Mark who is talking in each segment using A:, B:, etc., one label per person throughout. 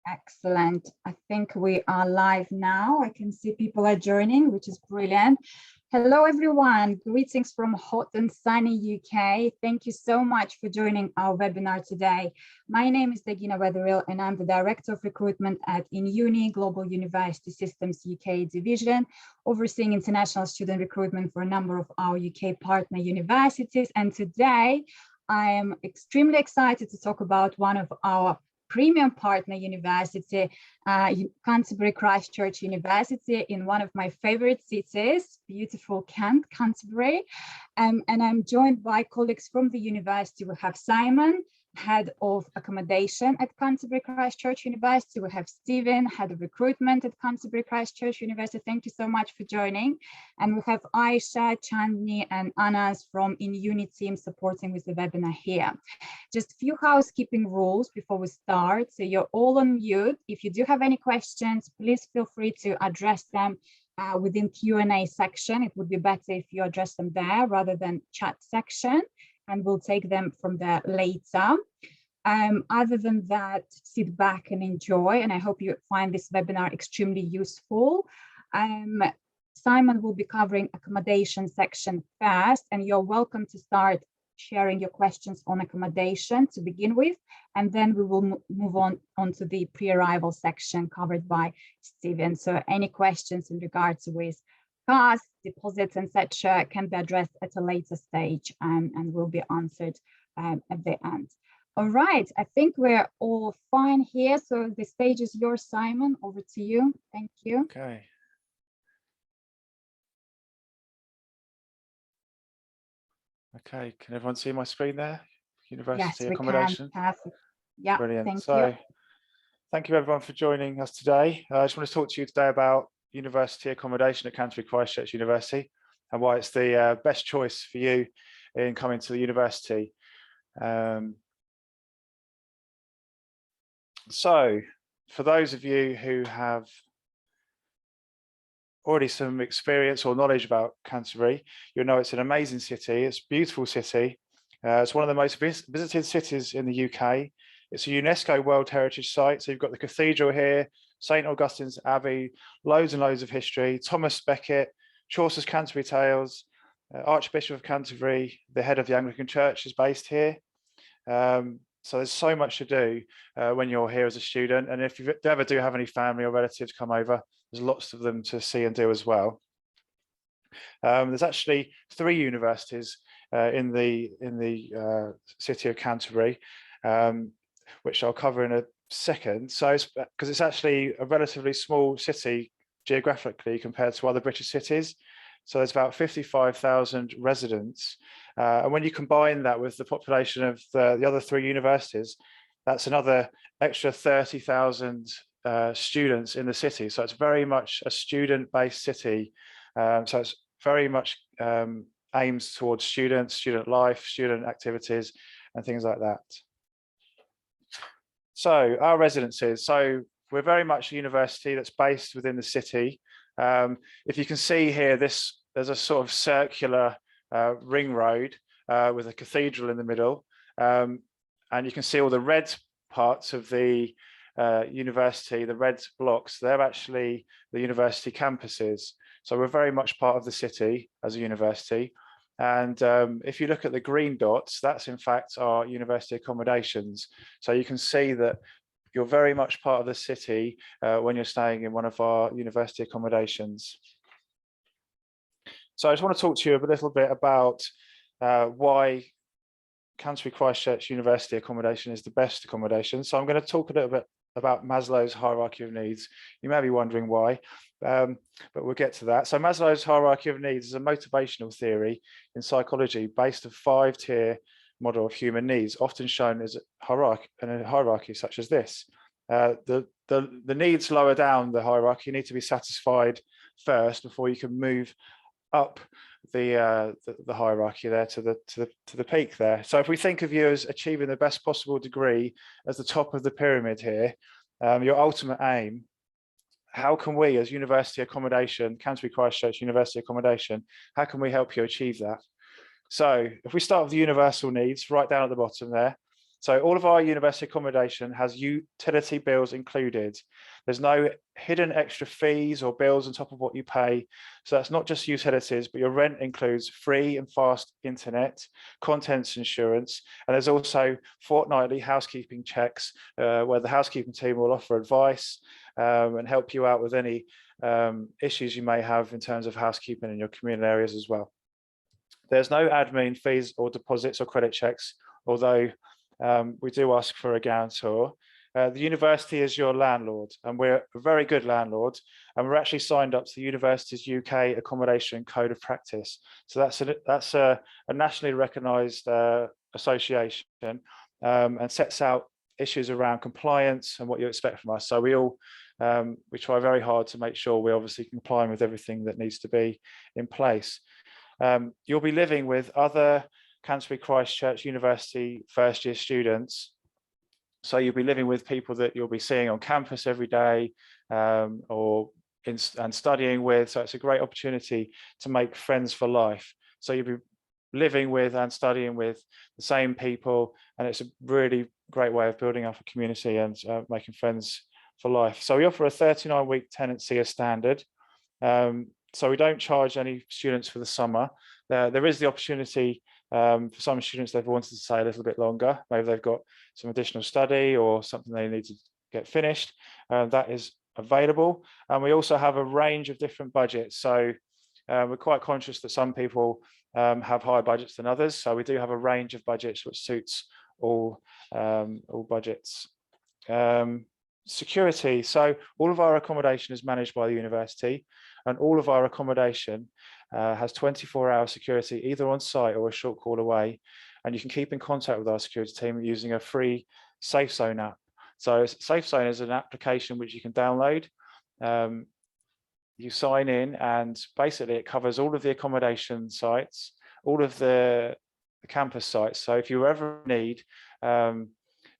A: Excellent. I think we are live now. I can see people are joining, which is brilliant. Hello, everyone. Greetings from hot and sunny UK. Thank you so much for joining our webinar today. My name is Dagina Weatherall, and I'm the Director of Recruitment at InUni Global University Systems UK Division, overseeing international student recruitment for a number of our UK partner universities. And today, I am extremely excited to talk about one of our premium partner university, Canterbury Christchurch University, in one of my favorite cities, beautiful Kent, Canterbury. And I'm joined by colleagues from the university. We have Simon, Head of Accommodation at Canterbury Christchurch University. We have Stephen, Head of Recruitment at Canterbury Christchurch University. Thank you so much for joining. And we have Aisha, Chandni, and Anas from InUni team supporting with the webinar here. Just a few housekeeping rules before we start. So you're all on mute. If you do have any questions, please feel free to address them within Q&A section. It would be better if you address them there rather than chat section, and we'll take them from there later. Other than that, sit back and enjoy, and I hope you find this webinar extremely useful. Simon will be covering accommodation section first, and you're welcome to start sharing your questions on accommodation to begin with, and then we will move on to the pre-arrival section covered by Stephen. So any questions in regards with costs, deposits, etc. can be addressed at a later stage and will be answered at the end. All right, I think we're all fine here. So the stage is yours, Simon. Over to you. Thank you.
B: Okay. Okay, can everyone see my screen there? University accommodation.
A: Perfect. Yeah,
B: brilliant.
A: Thank you.
B: Thank you everyone for joining us today. I just want to talk to you today about university accommodation at Canterbury Christchurch University and why it's the best choice for you in coming to the university. So for those of you who have already some experience or knowledge about Canterbury, you'll know it's an amazing city. It's a beautiful city. It's one of the most visited cities in the UK. It's a UNESCO World Heritage Site. So you've got the cathedral here, St. Augustine's Abbey, loads and loads of history, Thomas Becket, Chaucer's Canterbury Tales, Archbishop of Canterbury, the head of the Anglican Church is based here. So there's so much to do when you're here as a student. And if you ever do have any family or relatives come over, there's lots of them to see and do as well. There's actually 3 universities in the city of Canterbury, which I'll cover in a second. So because it's actually a relatively small city geographically compared to other British cities. So there's about 55,000 residents. And when you combine that with the population of the other 3 universities, that's another extra 30,000 students in the city. So it's very much a student-based city. So it's very much aims towards students, student life, student activities, and things like that. So our residences. So we're very much a university that's based within the city. If you can see here, there's a sort of circular ring road with a cathedral in the middle. And you can see all the red parts of the university, the red blocks, they're actually the university campuses. So we're very much part of the city as a university. And if you look at the green dots, that's in fact our university accommodations. So you can see that you're very much part of the city when you're staying in one of our university accommodations. So I just want to talk to you a little bit about why Canterbury Christchurch University accommodation is the best accommodation. So I'm going to talk a little bit about Maslow's hierarchy of needs. You may be wondering why, but we'll get to that. So Maslow's hierarchy of needs is a motivational theory in psychology based on a 5-tier model of human needs, often shown as a hierarchy such as this. The needs lower down the hierarchy need to be satisfied first before you can move up the hierarchy there to the peak there. So if we think of you as achieving the best possible degree as the top of the pyramid here, your ultimate aim, how can we as university accommodation, Canterbury Christchurch University accommodation, how can we help you achieve that? So if we start with the universal needs right down at the bottom there, So all of our university accommodation has utility bills included. There's no hidden extra fees or bills on top of what you pay. So that's not just utilities, but your rent includes free and fast internet, contents insurance, and there's also fortnightly housekeeping checks where the housekeeping team will offer advice and help you out with any issues you may have in terms of housekeeping in your communal areas as well. There's no admin fees or deposits or credit checks, although we do ask for a guarantor. The university is your landlord, and we're a very good landlord, and we're actually signed up to the university's UK Accommodation Code of Practice. So that's a nationally recognised association and sets out issues around compliance and what you expect from us. So we try very hard to make sure we're obviously complying with everything that needs to be in place. You'll be living with other Canterbury Christchurch University first year students. So you'll be living with people that you'll be seeing on campus every day and studying with. So it's a great opportunity to make friends for life. So you'll be living with and studying with the same people. And it's a really great way of building up a community and making friends for life. So we offer a 39-week tenancy as standard. So we don't charge any students for the summer. There is the opportunity for some students, they've wanted to stay a little bit longer. Maybe they've got some additional study or something they need to get finished. That is available. And we also have a range of different budgets. So we're quite conscious that some people have higher budgets than others. So we do have a range of budgets which suits all budgets. Security. So all of our accommodation is managed by the university, and all of our accommodation has 24-hour security either on site or a short call away, and you can keep in contact with our security team using a free Safe Zone app. So Safe Zone is an application which you can download. You sign in, and basically it covers all of the accommodation sites, all of the campus sites. So if you ever need,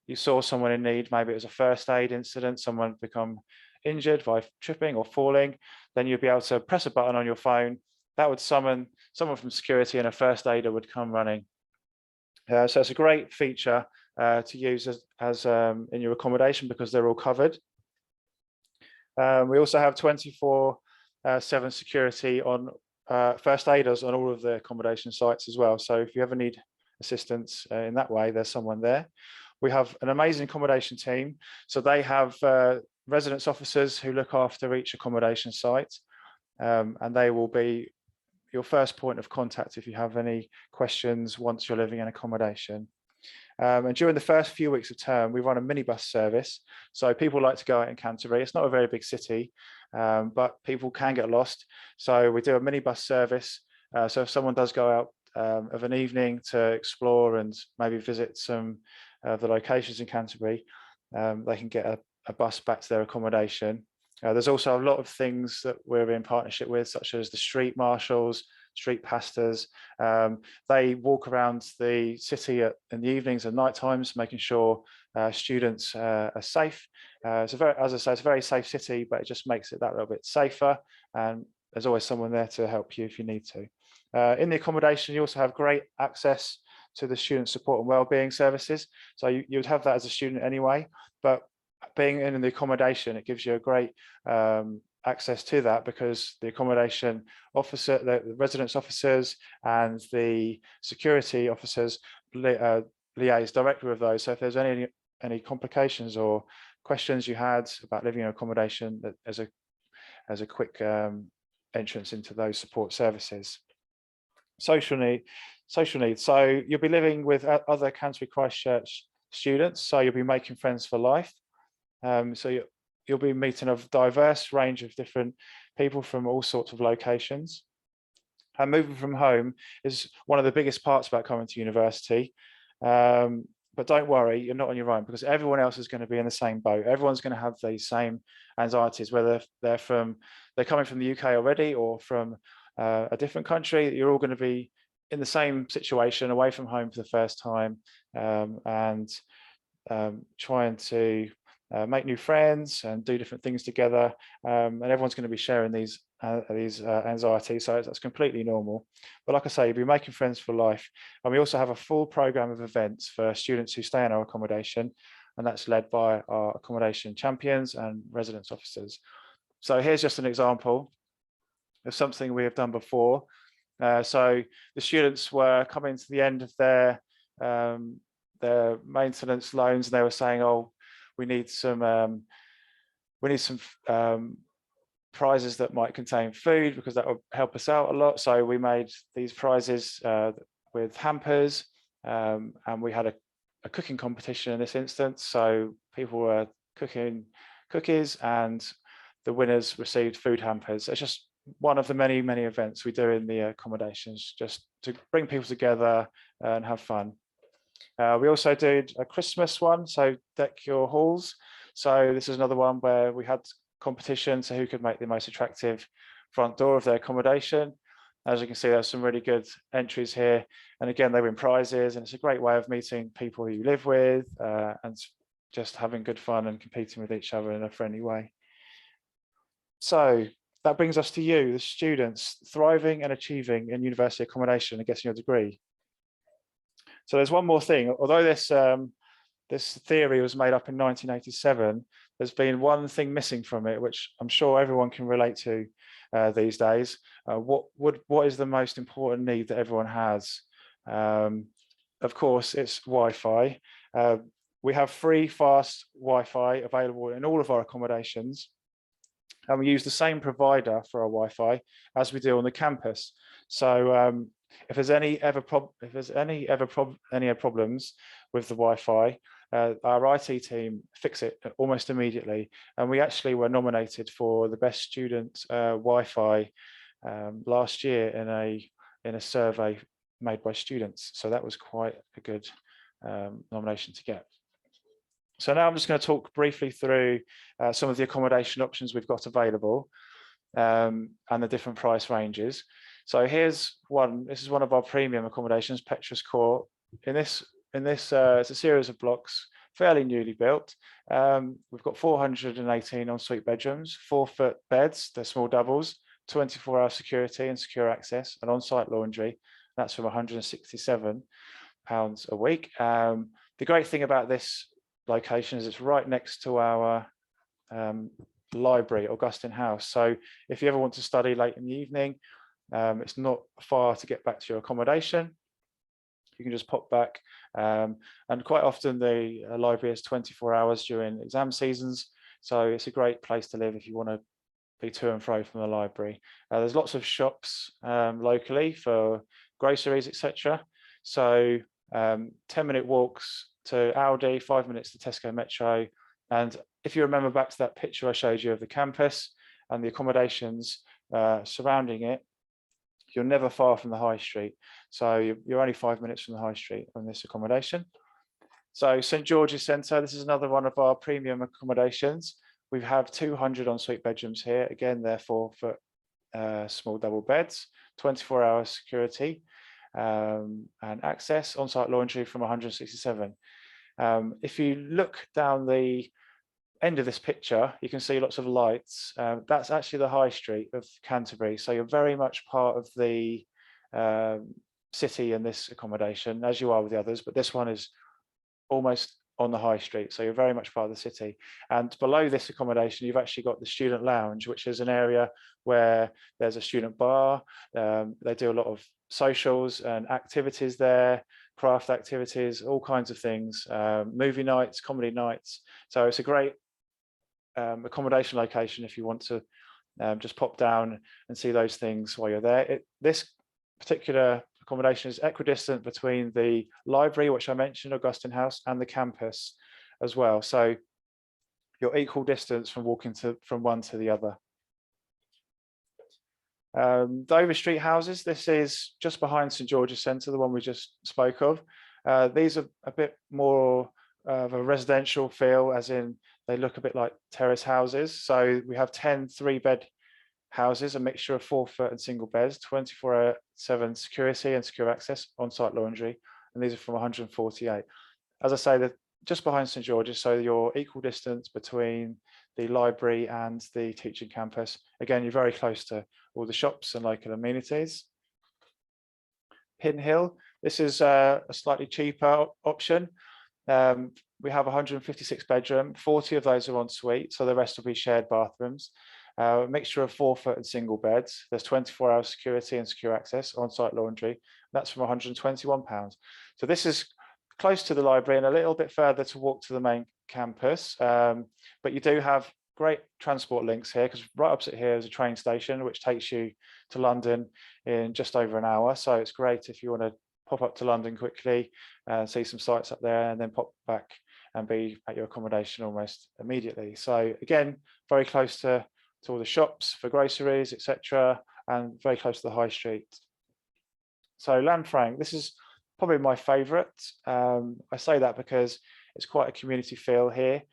B: you saw someone in need, maybe it was a first aid incident, someone become injured by tripping or falling, then you'd be able to press a button on your phone. That would summon someone from security, and a first aider would come running. So it's a great feature to use as in your accommodation because they're all covered. We also have 24/7 security on first aiders on all of the accommodation sites as well. So if you ever need assistance in that way, there's someone there. We have an amazing accommodation team. So they have residence officers who look after each accommodation site, and they will be your first point of contact if you have any questions once you're living in accommodation. And during the first few weeks of term, we run a minibus service. So people like to go out in Canterbury. It's not a very big city, but people can get lost. So we do a minibus service. So if someone does go out of an evening to explore and maybe visit some of the locations in Canterbury, they can get a bus back to their accommodation. There's also a lot of things that we're in partnership with, such as the street marshals, street pastors. They walk around the city in the evenings and night times, making sure students are safe. As I say, it's a very safe city, but it just makes it that little bit safer. And there's always someone there to help you if you need to. In the accommodation, you also have great access to the student support and wellbeing services. So you would have that as a student anyway, but being in the accommodation, it gives you a great access to that because the accommodation officer, the residence officers and the security officers liaise directly with those. So if there's any complications or questions you had about living in accommodation, that as a quick entrance into those support services. Social needs. So you'll be living with other Canterbury Christchurch students. So you'll be making friends for life. So you'll be meeting a diverse range of different people from all sorts of locations. And moving from home is one of the biggest parts about coming to university. But don't worry, you're not on your own because everyone else is going to be in the same boat. Everyone's going to have these same anxieties, whether they're coming from the UK already or from a different country. You're all going to be in the same situation, away from home for the first time, and trying to make new friends and do different things together. And everyone's going to be sharing these anxieties, so that's completely normal. But like I say, you'll be making friends for life. And we also have a full program of events for students who stay in our accommodation, and that's led by our accommodation champions and residence officers. So here's just an example of something we have done before. So the students were coming to the end of their maintenance loans, and they were saying, "Oh, we need some prizes that might contain food, because that would help us out a lot." So we made these prizes with hampers, and we had a cooking competition in this instance. So people were cooking cookies, and the winners received food hampers. It's just one of the many events we do in the accommodations, just to bring people together and have fun. We also did a Christmas one, so deck your halls. So this is another one where we had competition, so who could make the most attractive front door of their accommodation. As you can see, there's some really good entries here, and again, they win prizes, and it's a great way of meeting people who you live with and just having good fun and competing with each other in a friendly way. So that brings us to you, the students, thriving and achieving in university accommodation and getting your degree. So there's one more thing. Although this theory was made up in 1987, there's been one thing missing from it, which I'm sure everyone can relate to these days. What is the most important need that everyone has? Of course, it's Wi-Fi. We have free, fast Wi-Fi available in all of our accommodations, and we use the same provider for our Wi-Fi as we do on the campus. So if there's any problems with the Wi-Fi, our IT team fix it almost immediately. And we actually were nominated for the best student Wi-Fi last year in a survey made by students. So that was quite a good nomination to get. So now I'm just going to talk briefly through some of the accommodation options we've got available and the different price ranges. So here's one. This is one of our premium accommodations, Petrus Court. In this, it's a series of blocks, fairly newly built. We've got 418 ensuite bedrooms, 4-foot beds, they're small doubles, 24-hour security and secure access, and on-site laundry. That's from £167 a week. The great thing about this location is it's right next to our library, Augustine House. So if you ever want to study late in the evening, it's not far to get back to your accommodation. You can just pop back, and quite often the library is 24 hours during exam seasons, so it's a great place to live if you want to be to and fro from the library. There's lots of shops locally for groceries, etc. So 10-minute walks to Aldi, 5 minutes to Tesco Metro. And if you remember back to that picture I showed you of the campus and the accommodations surrounding it, you're never far from the high street. So you're only 5 minutes from the high street on this accommodation. So St George's Centre, this is another one of our premium accommodations. We have 200 ensuite bedrooms here. Again, they're 4-foot small double beds, 24-hour security and access, on-site laundry from 167. If you look down the end of this picture, you can see lots of lights. That's actually the high street of Canterbury. So you're very much part of the city in this accommodation, as you are with the others, but this one is almost on the high street. So you're very much part of the city. And below this accommodation, you've actually got the student lounge, which is an area where there's a student bar. They do a lot of socials and activities there, craft activities, all kinds of things, movie nights, comedy nights. So it's a great accommodation location if you want to just pop down and see those things while you're there. This particular accommodation is equidistant between the library, which I mentioned, Augustine House, and the campus as well. So you're equal distance from walking from one to the other. Dover Street houses, this is just behind St George's Centre, the one we just spoke of. These are a bit more of a residential feel, as in they look a bit like terrace houses. So we have 10 3-bed houses, a mixture of 4-foot and single beds, 24/7 security and secure access, on-site laundry, and these are from 148. As I say, just behind St George's, so you're equal distance between the library and the teaching campus. Again, you're very close to all the shops and local amenities. Pin Hill, this is a slightly cheaper option. We have 156 bedroom, 40 of those are en suite, so the rest will be shared bathrooms. A mixture of 4-foot and single beds. There's 24-hour security and secure access, on-site laundry. That's from £121. So this is close to the library and a little bit further to walk to the main campus. But you do have great transport links here, because right opposite here is a train station, which takes you to London in just over an hour. So it's great if you want to pop up to London quickly, see some sites up there, and then pop back and be at your accommodation almost immediately. So again, very close to all the shops for groceries, etc., and very close to the high street. So Lanfranc, this is probably my favourite. I say that because it's quite a community feel here.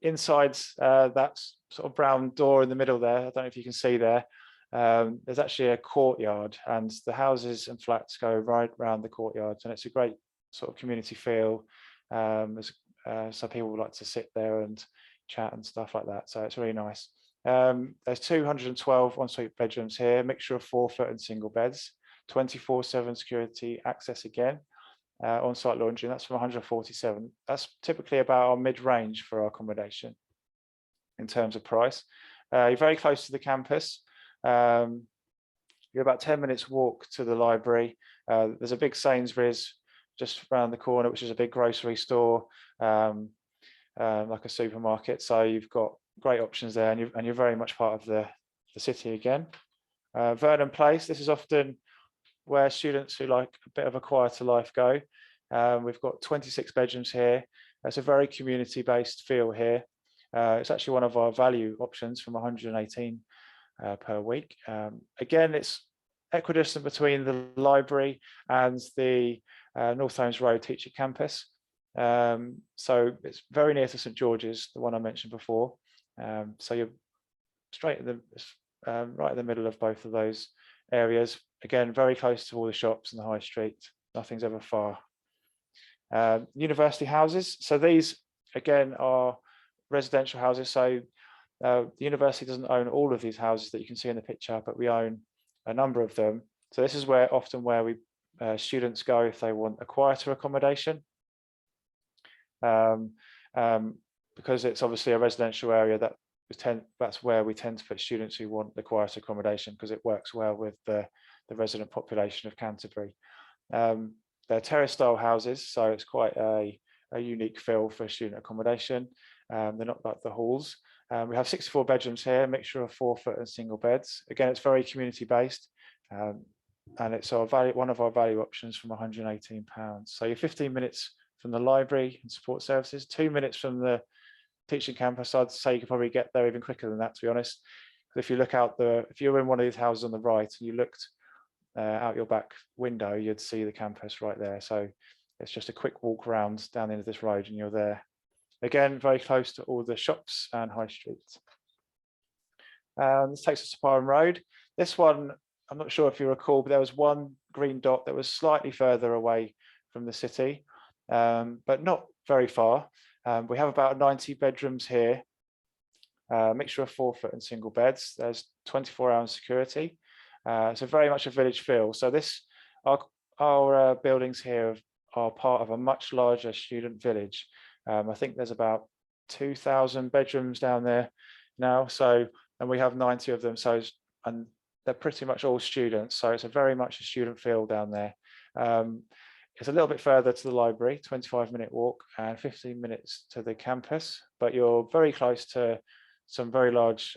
B: Inside that sort of brown door in the middle there, I don't know if you can see there, there's actually a courtyard, and the houses and flats go right around the courtyards, and it's a great sort of community feel. So people like to sit there and chat and stuff like that, so it's really nice. There's 212 ensuite bedrooms here, mixture of 4-foot and single beds, 24/7 security access again, on-site laundry, and that's from 147. That's typically about our mid-range for our accommodation in terms of price. You're very close to the campus. You're about 10 minutes walk to the library. There's a big Sainsbury's just around the corner, which is a big grocery store, like a supermarket. So you've got great options there, and you're very much part of the city again. Vernon Place, this is often where students who like a bit of a quieter life go. We've got 26 bedrooms here. It's a very community-based feel here. It's actually one of our value options from 118 per week. Again, it's equidistant between the library and the North Thames Road teaching campus. So it's very near to St George's, the one I mentioned before. So you're straight in the right in the middle of both of those areas. Again, very close to all the shops and the high street. Nothing's ever far. University houses. So these again are residential houses. So the university doesn't own all of these houses that you can see in the picture, but we own a number of them. So this is where we students go if they want a quieter accommodation. Because it's obviously a residential area, that's where we tend to put students who want the quieter accommodation, because it works well with the resident population of Canterbury. They're terrace style houses, so it's quite a unique feel for student accommodation. They're not like the halls. We have 64 bedrooms here, a mixture of 4-foot and single beds. Again, it's very community based, and it's one of our value options from £118. So you're 15 minutes from the library and support services, 2 minutes from the teaching campus. I'd say you could probably get there even quicker than that, to be honest. If you look out if you're in one of these houses on the right and you looked out your back window, you'd see the campus right there. So it's just a quick walk around down the end of this road and you're there. Again, very close to all the shops and high streets. This takes us to Parham Road. This one, I'm not sure if you recall, but there was one green dot that was slightly further away from the city, but not very far. We have about 90 bedrooms here, a mixture of 4-foot and single beds. There's 24-hour security. So very much a village feel. So our buildings here are part of a much larger student village. I think there's about 2,000 bedrooms down there now. And we have 90 of them. And they're pretty much all students. So it's very much a student feel down there. It's a little bit further to the library, 25-minute walk and 15 minutes to the campus, but you're very close to some very large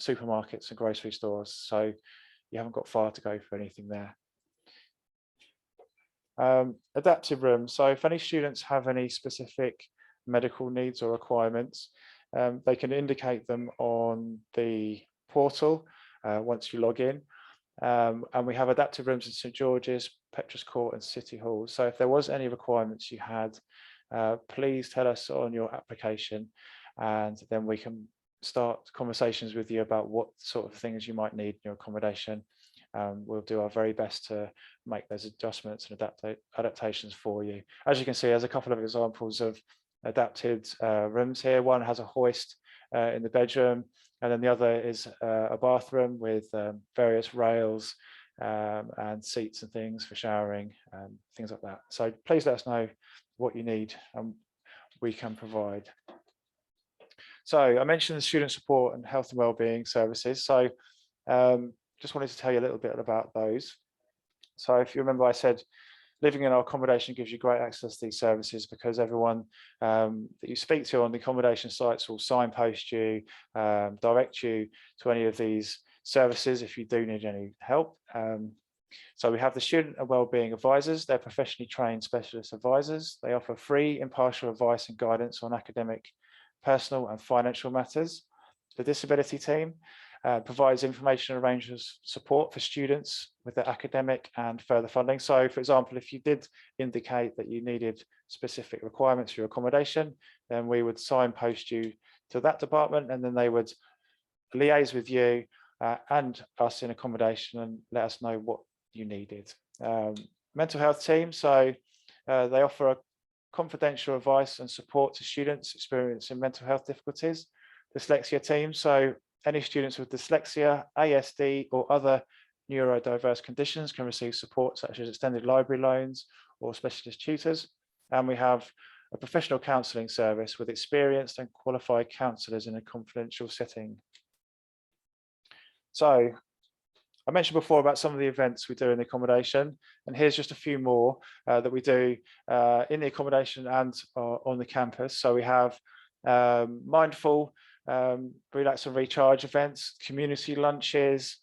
B: supermarkets and grocery stores. So you haven't got far to go for anything there. Adaptive rooms. So if any students have any specific medical needs or requirements, they can indicate them on the portal once you log in. And we have adaptive rooms in St George's, Petrus Court and City Hall. So if there was any requirements you had, please tell us on your application, and then we can start conversations with you about what sort of things you might need in your accommodation. We'll do our very best to make those adjustments and adaptations for you. As you can see, there's a couple of examples of adapted rooms here. One has a hoist in the bedroom, and then the other is a bathroom with various rails and seats and things for showering and things like that. So please let us know what you need and we can provide. So I mentioned the student support and health and wellbeing services. So just wanted to tell you a little bit about those. So if you remember, I said living in our accommodation gives you great access to these services because everyone that you speak to on the accommodation sites will signpost you, direct you to any of these services if you do need any help. So we have the student and wellbeing advisors. They're professionally trained specialist advisors. They offer free, impartial advice and guidance on academic, personal and financial matters. The disability team provides information and range of support for students with their academic and further funding. So for example, if you did indicate that you needed specific requirements for your accommodation, then we would signpost you to that department, and then they would liaise with you and us in accommodation and let us know what you needed. Mental health team, so they offer a confidential advice and support to students experiencing mental health difficulties. Dyslexia team, so any students with dyslexia, ASD or other neurodiverse conditions can receive support such as extended library loans or specialist tutors. And we have a professional counselling service with experienced and qualified counsellors in a confidential setting. So I mentioned before about some of the events we do in the accommodation, and here's just a few more that we do in the accommodation and on the campus. So we have mindful relax and recharge events, community lunches,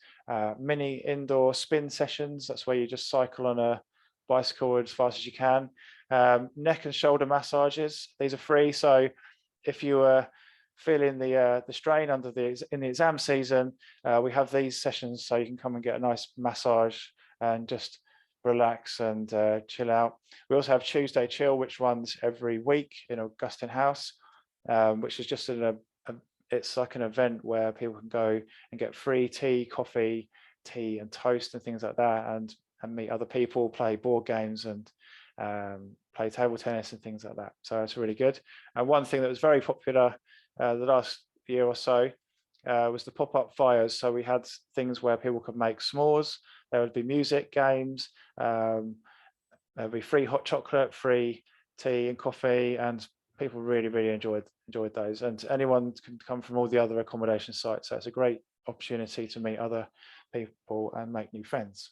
B: mini indoor spin sessions. That's where you just cycle on a bicycle as fast as you can. Neck and shoulder massages. These are free. So if you are feeling the strain in the exam season, we have these sessions so you can come and get a nice massage and just relax and chill out. We also have Tuesday Chill, which runs every week in Augustine House, which is just it's like an event where people can go and get free tea, coffee, tea and toast and things like that, and meet other people, play board games and play table tennis and things like that. So it's really good. And one thing that was very popular the last year or so was the pop-up fires. So we had things where people could make s'mores. There would be music, games, there'd be free hot chocolate, free tea and coffee, and people really enjoyed those. And anyone can come from all the other accommodation sites, so it's a great opportunity to meet other people and make new friends.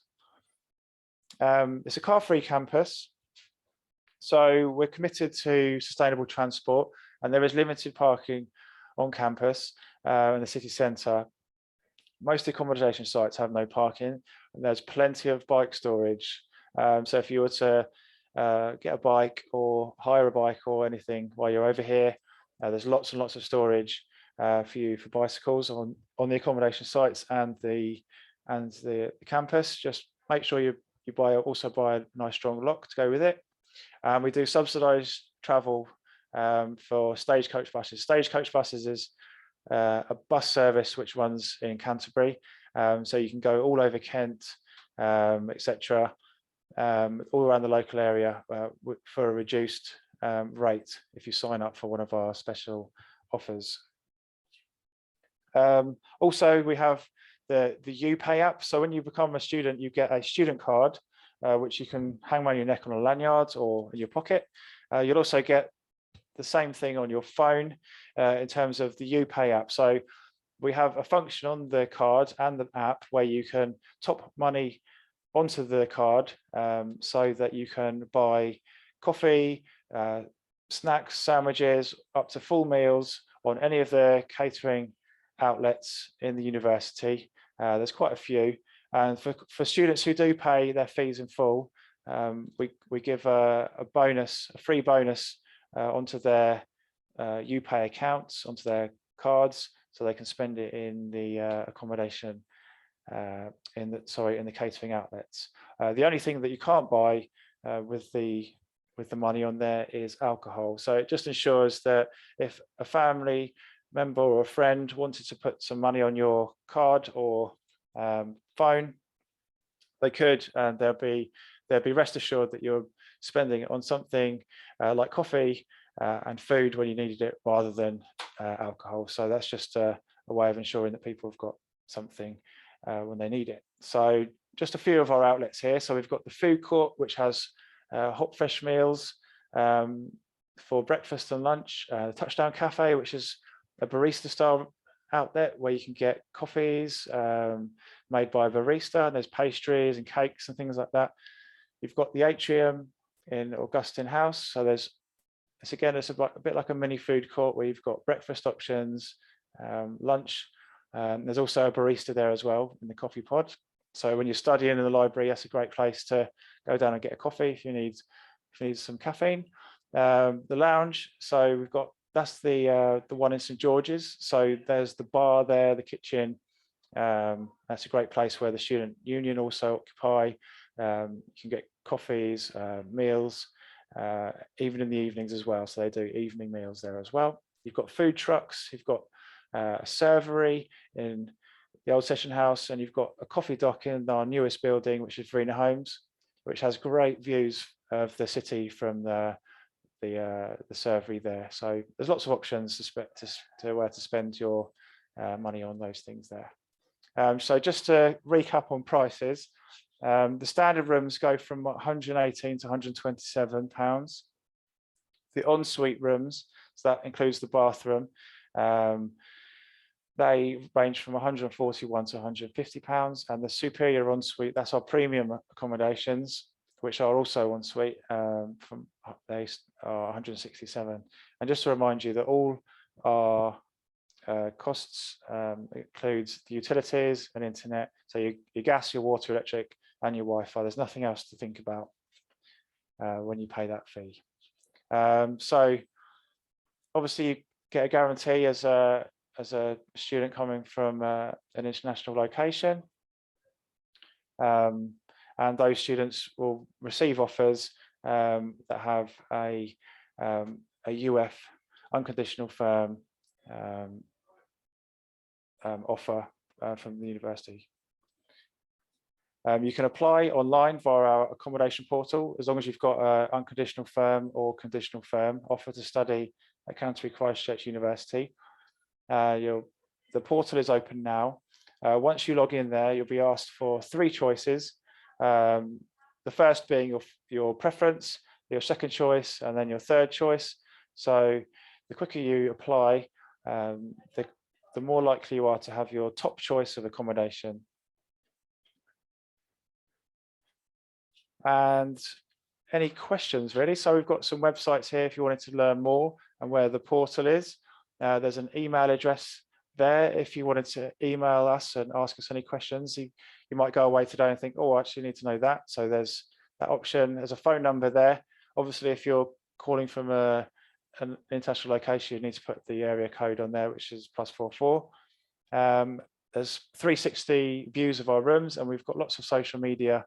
B: It's a car-free campus, so we're committed to sustainable transport, and there is limited parking on campus in the city centre. Most accommodation sites have no parking, and there's plenty of bike storage. So if you were to get a bike or hire a bike or anything while you're over here, there's lots and lots of storage for you for bicycles on the accommodation sites and the campus. Just make sure you also buy a nice strong lock to go with it. We do subsidised travel for stagecoach buses. Stagecoach buses is a bus service which runs in Canterbury, so you can go all over Kent, etc., all around the local area for a reduced rate if you sign up for one of our special offers. Also, we have the UPay app. So when you become a student, you get a student card, which you can hang around your neck on a lanyard or in your pocket. You'll also get the same thing on your phone in terms of the UPay app. So we have a function on the card and the app where you can top money onto the card so that you can buy coffee, snacks, sandwiches, up to full meals on any of the catering outlets in the university. There's quite a few. And for students who do pay their fees in full, we give a free bonus onto their UPay accounts, onto their cards, so they can spend it in the accommodation, in the catering outlets. The only thing that you can't buy with the money on there is alcohol. So it just ensures that if a family member or a friend wanted to put some money on your card or phone, they could, and they'll be rest assured that you're spending it on something like coffee and food when you needed it, rather than alcohol. So that's just a way of ensuring that people have got something when they need it. So just a few of our outlets here. So we've got the food court, which has hot fresh meals for breakfast and lunch. The Touchdown Cafe, which is a barista style outlet where you can get coffees made by a barista, and there's pastries and cakes and things like that. You've got the atrium in Augustine House. So it's a bit like a mini food court where you've got breakfast options, lunch. There's also a barista there as well in the coffee pod. So when you're studying in the library, that's a great place to go down and get a coffee if you need some caffeine. The lounge, so that's the one in St George's. So there's the bar there, the kitchen. That's a great place where the student union also occupy. You can get coffees, meals, even in the evenings as well. So they do evening meals there as well. You've got food trucks, you've got a servery in the old session house, and you've got a coffee dock in our newest building, which is Verena Homes, which has great views of the city from the servery there. So there's lots of options to where to spend your money on those things there. So just to recap on prices, the standard rooms go from 118 to 127 pounds. The ensuite rooms, so that includes the bathroom, they range from 141 to 150 pounds, and the superior ensuite, that's our premium accommodations, which are also ensuite, they are 167. And just to remind you that all our costs includes the utilities and internet, so your gas, your water, electric, and your Wi-Fi. There's nothing else to think about when you pay that fee. So obviously you get a guarantee as a student coming from an international location, and those students will receive offers that have a UF unconditional firm offer from the university. You can apply online via our accommodation portal as long as you've got an unconditional firm or conditional firm offer to study at Canterbury Christchurch University. The portal is open now. Once you log in there, you'll be asked for 3 choices. The first being your preference, your second choice, and then your third choice. So the quicker you apply, the more likely you are to have your top choice of accommodation. And any questions really? So we've got some websites here if you wanted to learn more and where the portal is. There's an email address there if you wanted to email us and ask us any questions. You might go away today and think, oh, I actually need to know that. So there's that option. There's a phone number there. Obviously, if you're calling from an international location, you need to put the area code on there, which is +44. There's 360 views of our rooms, and we've got lots of social media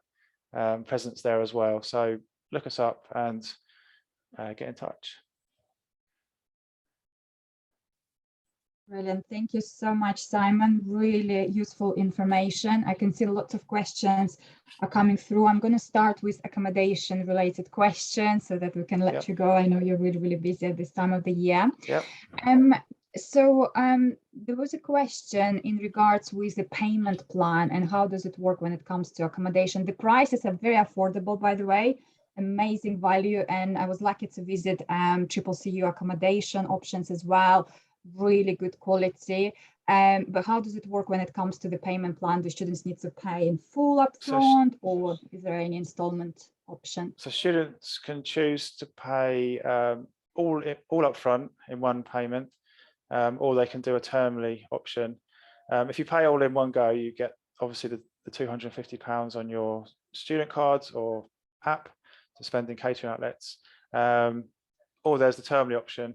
B: presence there as well. So look us up and get in touch.
A: Brilliant. Thank you so much, Simon. Really useful information. I can see lots of questions are coming through. I'm going to start with accommodation related questions so that we can let you go. I know you're really, really busy at this time of the year. So there was a question in regards with the payment plan and how does it work when it comes to accommodation. The prices are very affordable, by the way, amazing value. And I was lucky to visit CCU accommodation options as well. Really good quality. But how does it work when it comes to the payment plan? Do students need to pay in full upfront, or is there any installment option? So
B: students can choose to pay all upfront in one payment, or they can do a termly option. If you pay all in one go, you get obviously the £250 on your student cards or app to spend in catering outlets, or there's the termly option,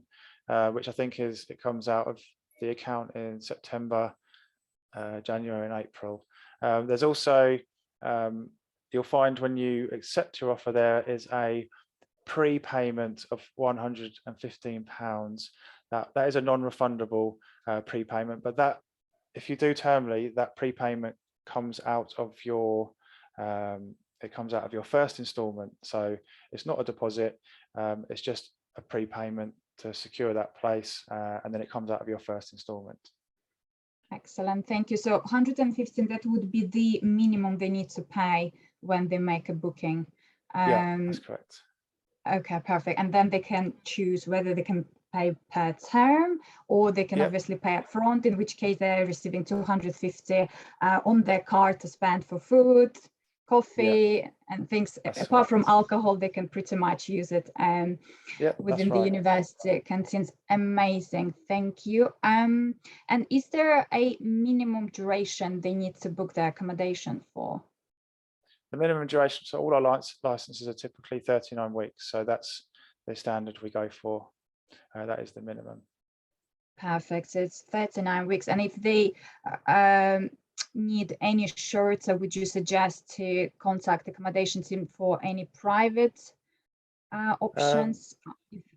B: which I think it comes out of the account in September, January and April. There's also, you'll find when you accept your offer, there is a prepayment of £115. That is a non-refundable prepayment, but that if you do termly, that prepayment comes out of your it comes out of your first instalment. So it's not a deposit, it's just a prepayment to secure that place, and then it comes out of your first instalment.
A: Excellent, thank you. So 115, that would be the minimum they need to pay when they make a booking.
B: Yeah, that's correct.
A: Okay, perfect. And then they can choose whether they can pay per term, or they can obviously pay up front, in which case they're receiving 250 on their card to spend for food, coffee, and things. Apart from alcohol, they can pretty much use it within the university canteens. Amazing, thank you. And is there a minimum duration they need to book their accommodation for?
B: The minimum duration, so all our licenses are typically 39 weeks. So that's the standard we go for. That is the minimum.
A: Perfect. So it's 39 weeks. And if they need any shorter, would you suggest to contact the accommodation team for any private options,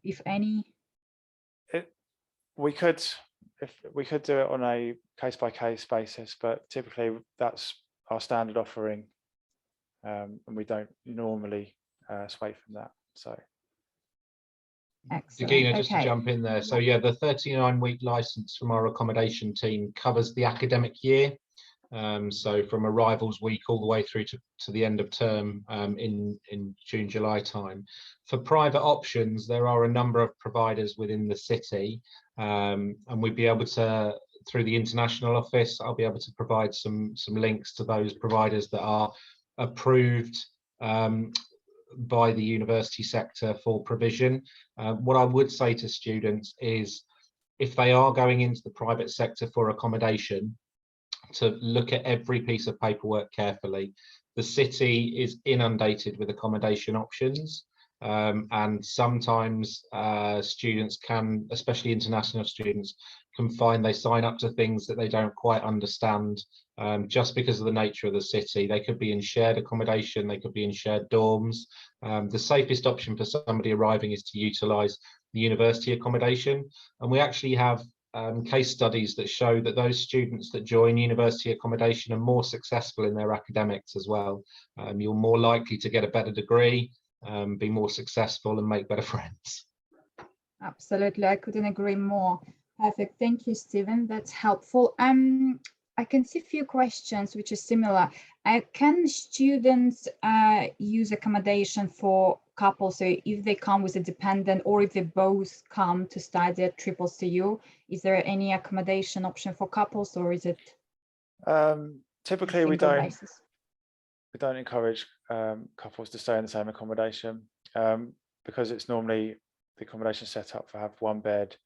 A: if any?
B: We could do it on a case-by-case basis, but typically that's our standard offering, and we don't normally sway from that. So.
A: Excellent.
C: Dagina, just to jump in there. So yeah, the 39-week license from our accommodation team covers the academic year. So from arrivals week all the way through to the end of term in June, July time. For private options, there are a number of providers within the city, and we'd be able to, through the international office, I'll be able to provide some links to those providers that are approved by the university sector for provision. What I would say to students is, if they are going into the private sector for accommodation, to look at every piece of paperwork carefully. The city is inundated with accommodation options, and sometimes students can, especially international students, can find they sign up to things that they don't quite understand, just because of the nature of the city. They could be in shared accommodation, they could be in shared dorms. The safest option for somebody arriving is to utilise the university accommodation, and we actually have case studies that show that those students that join university accommodation are more successful in their academics as well. You're more likely to get a better degree, be more successful, and make better friends.
A: Absolutely, I couldn't agree more. Perfect, thank you, Stephen, that's helpful. I can see a few questions which are similar. Can students use accommodation for couples? So if they come with a dependent, or if they both come to study at CCU, is there any accommodation option for couples, or is it
B: typically we don't encourage couples to stay in the same accommodation, because it's normally the accommodation set up for have one bed,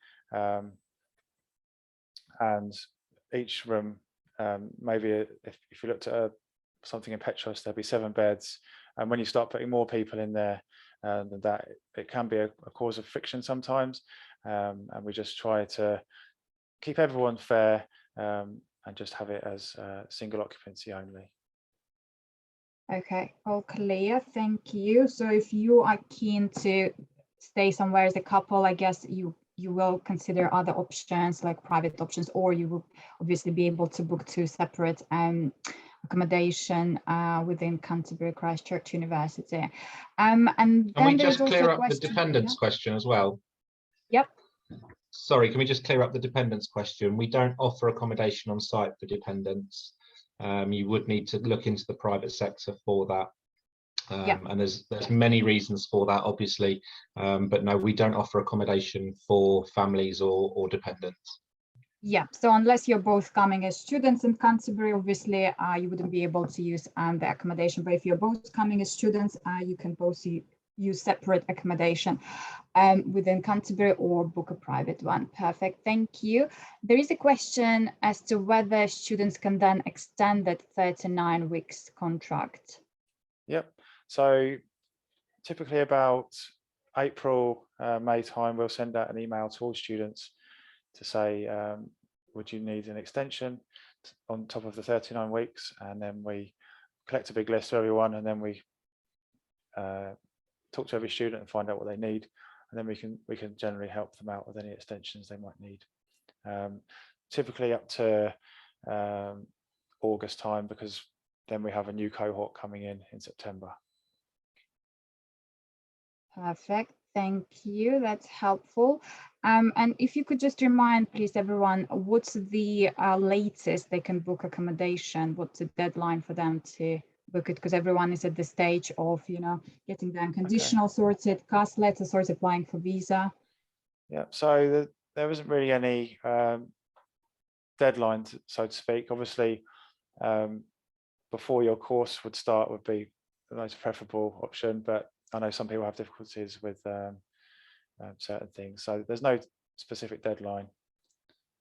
B: and each room, maybe if you looked at something in Petros, there'll be 7 beds, and when you start putting more people in there, that it can be a cause of friction sometimes, and we just try to keep everyone fair, and just have it as single occupancy only.
A: Okay, all clear, thank you. So if you are keen to stay somewhere as a couple, I guess you will consider other options like private options, or you will obviously be able to book 2 separate accommodation within Canterbury Christchurch University. And then
C: can we just clear up the dependence question as well?
A: Yep.
C: Sorry, can we just clear up the dependence question? We don't offer accommodation on site for dependents. You would need to look into the private sector for that. And there's many reasons for that, obviously, but no, we don't offer accommodation for families or dependents.
A: Yeah, so unless you're both coming as students in Canterbury, obviously you wouldn't be able to use the accommodation, but if you're both coming as students, you can both use separate accommodation within Canterbury or book a private one. Perfect, thank you. There is a question as to whether students can then extend that 39 weeks contract.
B: Yep. So typically about April, May time, we'll send out an email to all students to say, would you need an extension on top of the 39 weeks? And then we collect a big list of everyone, and then we talk to every student and find out what they need. And then we can generally help them out with any extensions they might need. Typically up to August time, because then we have a new cohort coming in September.
A: Perfect. Thank you. That's helpful. And if you could just remind, please, everyone, what's the latest they can book accommodation? What's the deadline for them to book it? Because everyone is at the stage of, getting the unconditional sorted, cast letter sorted, applying for visa.
B: Yeah. So there isn't really any deadline, so to speak. Obviously, before your course would start would be the most preferable option, but I know some people have difficulties with certain things, so there's no specific deadline.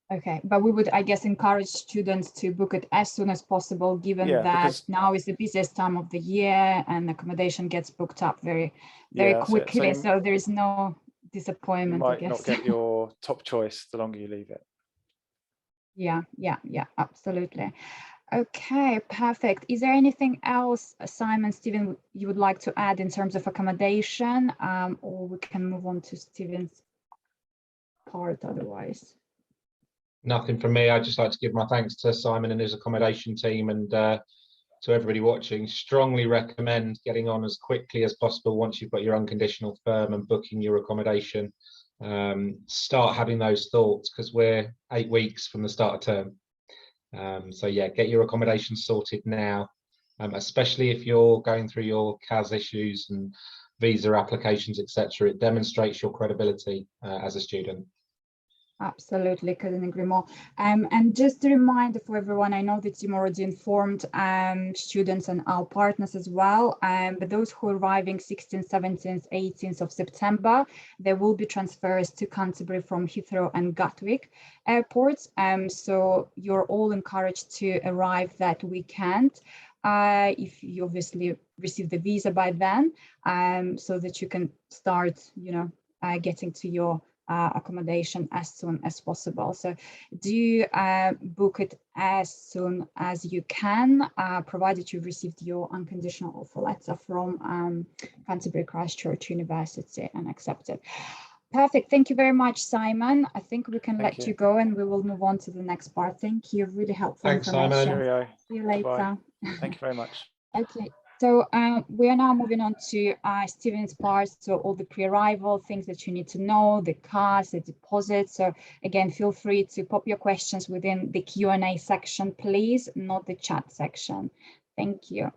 A: Okay, but we would, I guess, encourage students to book it as soon as possible, given that now is the busiest time of the year and accommodation gets booked up very quickly. So there is no disappointment.
B: You might not get your top choice the longer you leave it.
A: Yeah, absolutely. Okay, perfect. Is there anything else, Simon, Stephen, you would like to add in terms of accommodation, or we can move on to Stephen's part otherwise?
C: Nothing from me. I'd just like to give my thanks to Simon and his accommodation team, and to everybody watching. Strongly recommend getting on as quickly as possible once you've got your unconditional firm and booking your accommodation. Start having those thoughts, because we're 8 weeks from the start of term. So yeah, get your accommodation sorted now, especially if you're going through your CAS issues and visa applications, etc. It demonstrates your credibility as a student.
A: Absolutely, couldn't agree more. And just a reminder for everyone, I know that you already informed students and our partners as well, but those who are arriving 16th, 17th, 18th of September, there will be transfers to Canterbury from Heathrow and Gatwick airports. So you're all encouraged to arrive that weekend, if you obviously receive the visa by then, so that you can start, getting to your accommodation as soon as possible. So do book it as soon as you can, provided you've received your unconditional offer letter from Canterbury Christchurch University and accepted. Perfect. Thank you very much, Simon. I think we can let you go and we will move on to the next part. Thank you. Really helpful information.
C: Thanks, Simon.
A: See you later.
B: Thank you very much.
A: Okay. So we are now moving on to Stephen's part. So all the pre-arrival things that you need to know, the cars, the deposit. So again, feel free to pop your questions within the Q&A section, please, not the chat section. Thank you.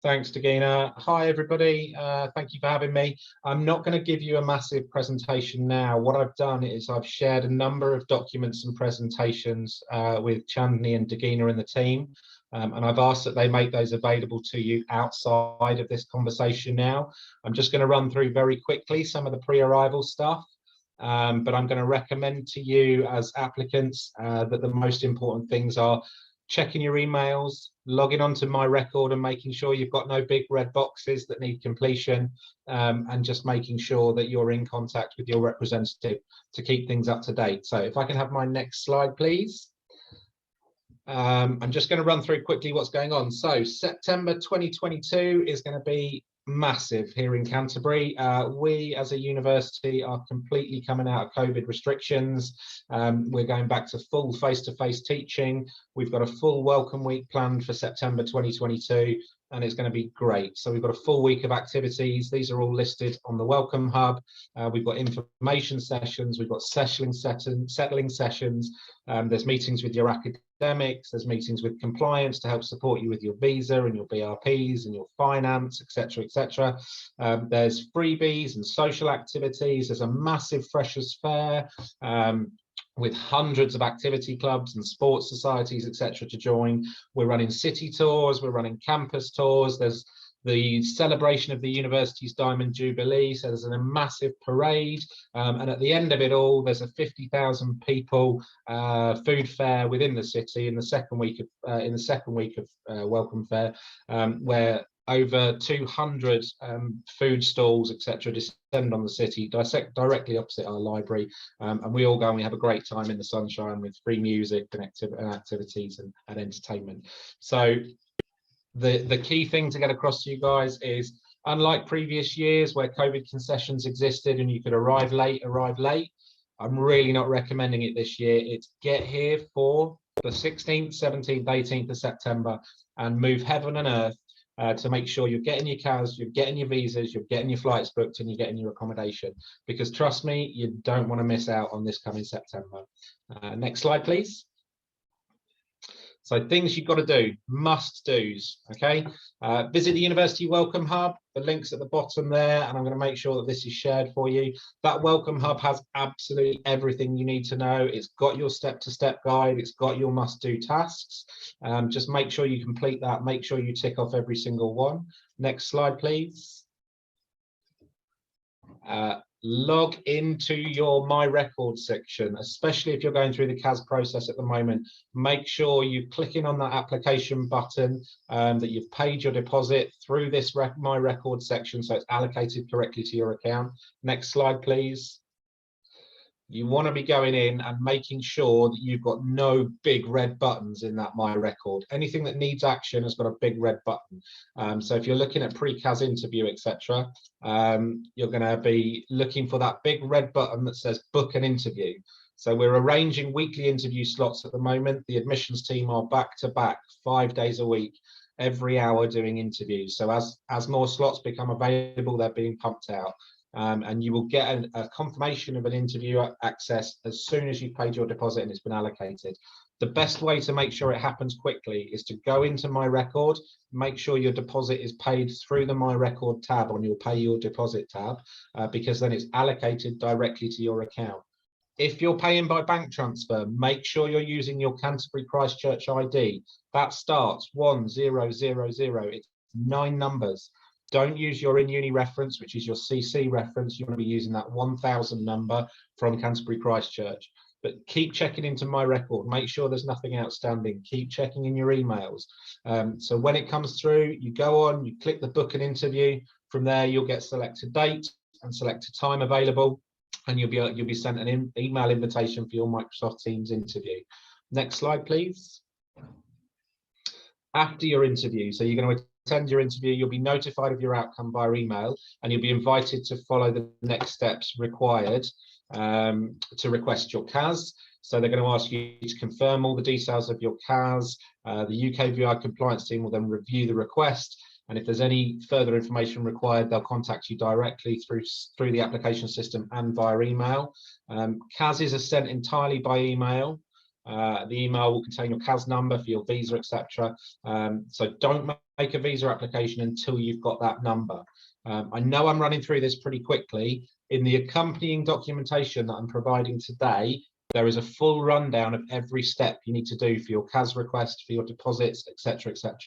C: Thanks, Dagina. Hi, everybody. Thank you for having me. I'm not going to give you a massive presentation now. What I've done is I've shared a number of documents and presentations with Chandni and Dagina and the team. And I've asked that they make those available to you outside of this conversation now. I'm just going to run through very quickly some of the pre-arrival stuff, but I'm going to recommend to you as applicants that the most important things are checking your emails, logging onto My Record and making sure you've got no big red boxes that need completion, and just making sure that you're in contact with your representative to keep things up to date. So if I can have my next slide, please. I'm just going to run through quickly what's going on. So September 2022 is going to be massive here in Canterbury. We as a university are completely coming out of COVID restrictions. We're going back to full face-to-face teaching. We've got a full welcome week planned for September 2022, and it's going to be great. So we've got a full week of activities. These are all listed on the Welcome Hub. We've got information sessions, we've got settling sessions, there's meetings with your academics, there's meetings with compliance to help support you with your visa and your BRPs and your finance, etc., etc. There's freebies and social activities. There's a massive Freshers' Fair with hundreds of activity clubs and sports societies, etc., to join. We're running city tours, we're running campus tours. There's the celebration of the university's Diamond Jubilee, so there's a massive parade, and at the end of it all, there's a 50,000 people food fair within the city in the second week of Welcome Fair, where over 200 food stalls, etc., descend on the city, directly opposite our library, and we all go and we have a great time in the sunshine with free music and activities and entertainment. So the key thing to get across to you guys is, unlike previous years where COVID concessions existed and you could arrive late, I'm really not recommending it this year. It's get here for the 16th, 17th, 18th of September and move heaven and earth to make sure you're getting your CAS, you're getting your visas, you're getting your flights booked, and you're getting your accommodation. Because trust me, you don't want to miss out on this coming September. Next slide, please. So things you've got to do, must do's, okay? Visit the University Welcome Hub. The link's at the bottom there, and I'm going to make sure that this is shared for you. That Welcome Hub has absolutely everything you need to know. It's got your step-to-step guide. It's got your must-do tasks. Just make sure you complete that. Make sure you tick off every single one. Next slide, please. Log into your My Records section, especially if you're going through the CAS process at the moment. Make sure you click in on that application button, that you've paid your deposit through this My Records section, so it's allocated correctly to your account. Next slide, please. You want to be going in and making sure that you've got no big red buttons in that My Record. Anything that needs action has got a big red button. So if you're looking at pre-CAS interview, etc., you're going to be looking for that big red button that says book an interview. So we're arranging weekly interview slots at the moment. The admissions team are back to back 5 days a week, every hour doing interviews. So as more slots become available, they're being pumped out. And you will get a confirmation of an interview access as soon as you've paid your deposit and it's been allocated. The best way to make sure it happens quickly is to go into My Record, make sure your deposit is paid through the My Record tab on your Pay Your Deposit tab, because then it's allocated directly to your account. If you're paying by bank transfer, make sure you're using your Canterbury Christchurch ID. That starts 1000. It's 9 numbers. Don't use your InUni reference, which is your CC reference. You want to be using that 1000 number from Canterbury Christchurch. But keep checking into My Record. Make sure there's nothing outstanding. Keep checking in your emails. So when it comes through, you go on, you click the book an interview. From there, you'll get selected date and selected time available, and you'll be sent an email invitation for your Microsoft Teams interview. Next slide, please. After your interview, so you're going to attend your interview, you'll be notified of your outcome via email, and you'll be invited to follow the next steps required to request your CAS. So they're going to ask you to confirm all the details of your CAS. The UKVI compliance team will then review the request, and if there's any further information required, they'll contact you directly through the application system and via email. CASs are sent entirely by email. The email will contain your CAS number for your visa, etc. So don't make a visa application until you've got that number. I know I'm running through this pretty quickly. In the accompanying documentation that I'm providing today, there is a full rundown of every step you need to do for your CAS request, for your deposits, etc., etc.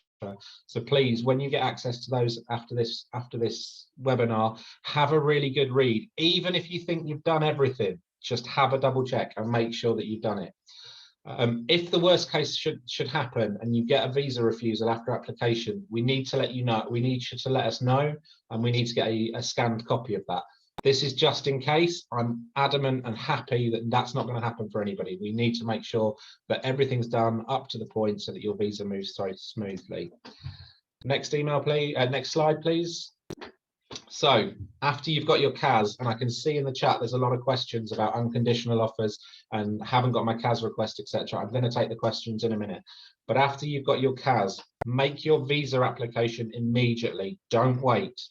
C: So please, when you get access to those after this webinar, have a really good read. Even if you think you've done everything, just have a double check and make sure that you've done it. If the worst case should happen and you get a visa refusal after application, we need to let you know. We need you to let us know, and we need to get a scanned copy of that. This is just in case. I'm adamant and happy that that's not going to happen for anybody. We need to make sure that everything's done up to the point so that your visa moves through smoothly. Next email, please. Next slide, please. So after you've got your CAS, and I can see in the chat there's a lot of questions about unconditional offers and haven't got my CAS request, etc. I'm going to take the questions in a minute. But after you've got your CAS, make your visa application immediately. Don't wait.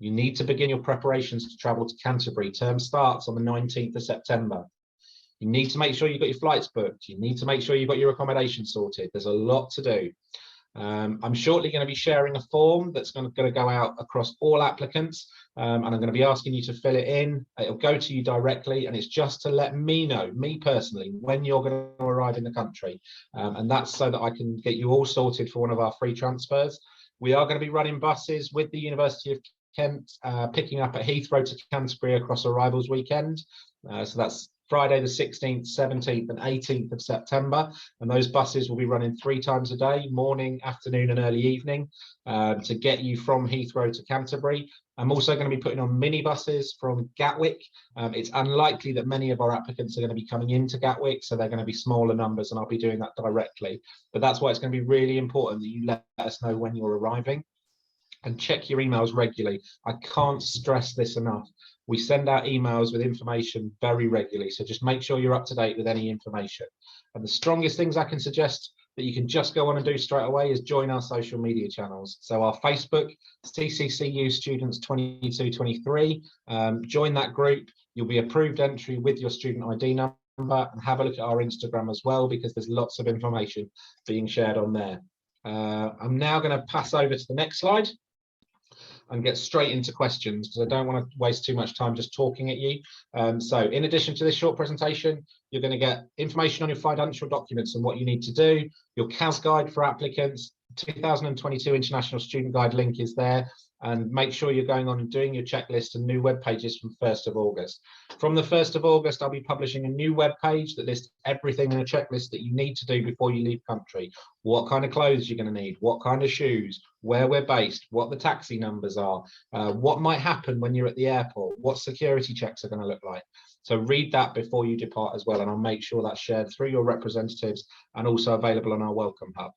C: You need to begin your preparations to travel to Canterbury. Term starts on the 19th of September. You need to make sure you've got your flights booked. You need to make sure you've got your accommodation sorted. There's a lot to do. I'm shortly going to be sharing a form that's going to go out across all applicants, and I'm going to be asking you to fill it in. It'll go to you directly, and it's just to let me know, me personally, when you're going to arrive in the country, and that's so that I can get you all sorted for one of our free transfers. We are going to be running buses with the University of Kent, picking up at Heathrow to Canterbury across arrivals weekend. So that's Friday the 16th, 17th and 18th of September, and those buses will be running 3 times a day, morning, afternoon and early evening, to get you from Heathrow to Canterbury. I'm also going to be putting on minibuses from Gatwick. It's unlikely that many of our applicants are going to be coming into Gatwick, so they're going to be smaller numbers, and I'll be doing that directly. But that's why it's going to be really important that you let us know when you're arriving. and check your emails regularly. I can't stress this enough. We send out emails with information very regularly, so just make sure you're up to date with any information. And the strongest things I can suggest that you can just go on and do straight away is join our social media channels. So our Facebook, CCCU Students 22-23, join that group. You'll be approved entry with your student ID number, and have a look at our Instagram as well, because there's lots of information being shared on there. I'm now going to pass over to the next slide and get straight into questions, because I don't want to waste too much time just talking at you. So in addition to this short presentation, you're going to get information on your financial documents and what you need to do, your CAS guide for applicants, 2022 International Student Guide link is there, and make sure you're going on and doing your checklist and new web pages from 1st of August. From the 1st of August, I'll be publishing a new web page that lists everything in a checklist that you need to do before you leave country. What kind of clothes you're going to need, what kind of shoes, where we're based, what the taxi numbers are, what might happen when you're at the airport, what security checks are going to look like. So read that before you depart as well, and I'll make sure that's shared through your representatives and also available on our Welcome Hub.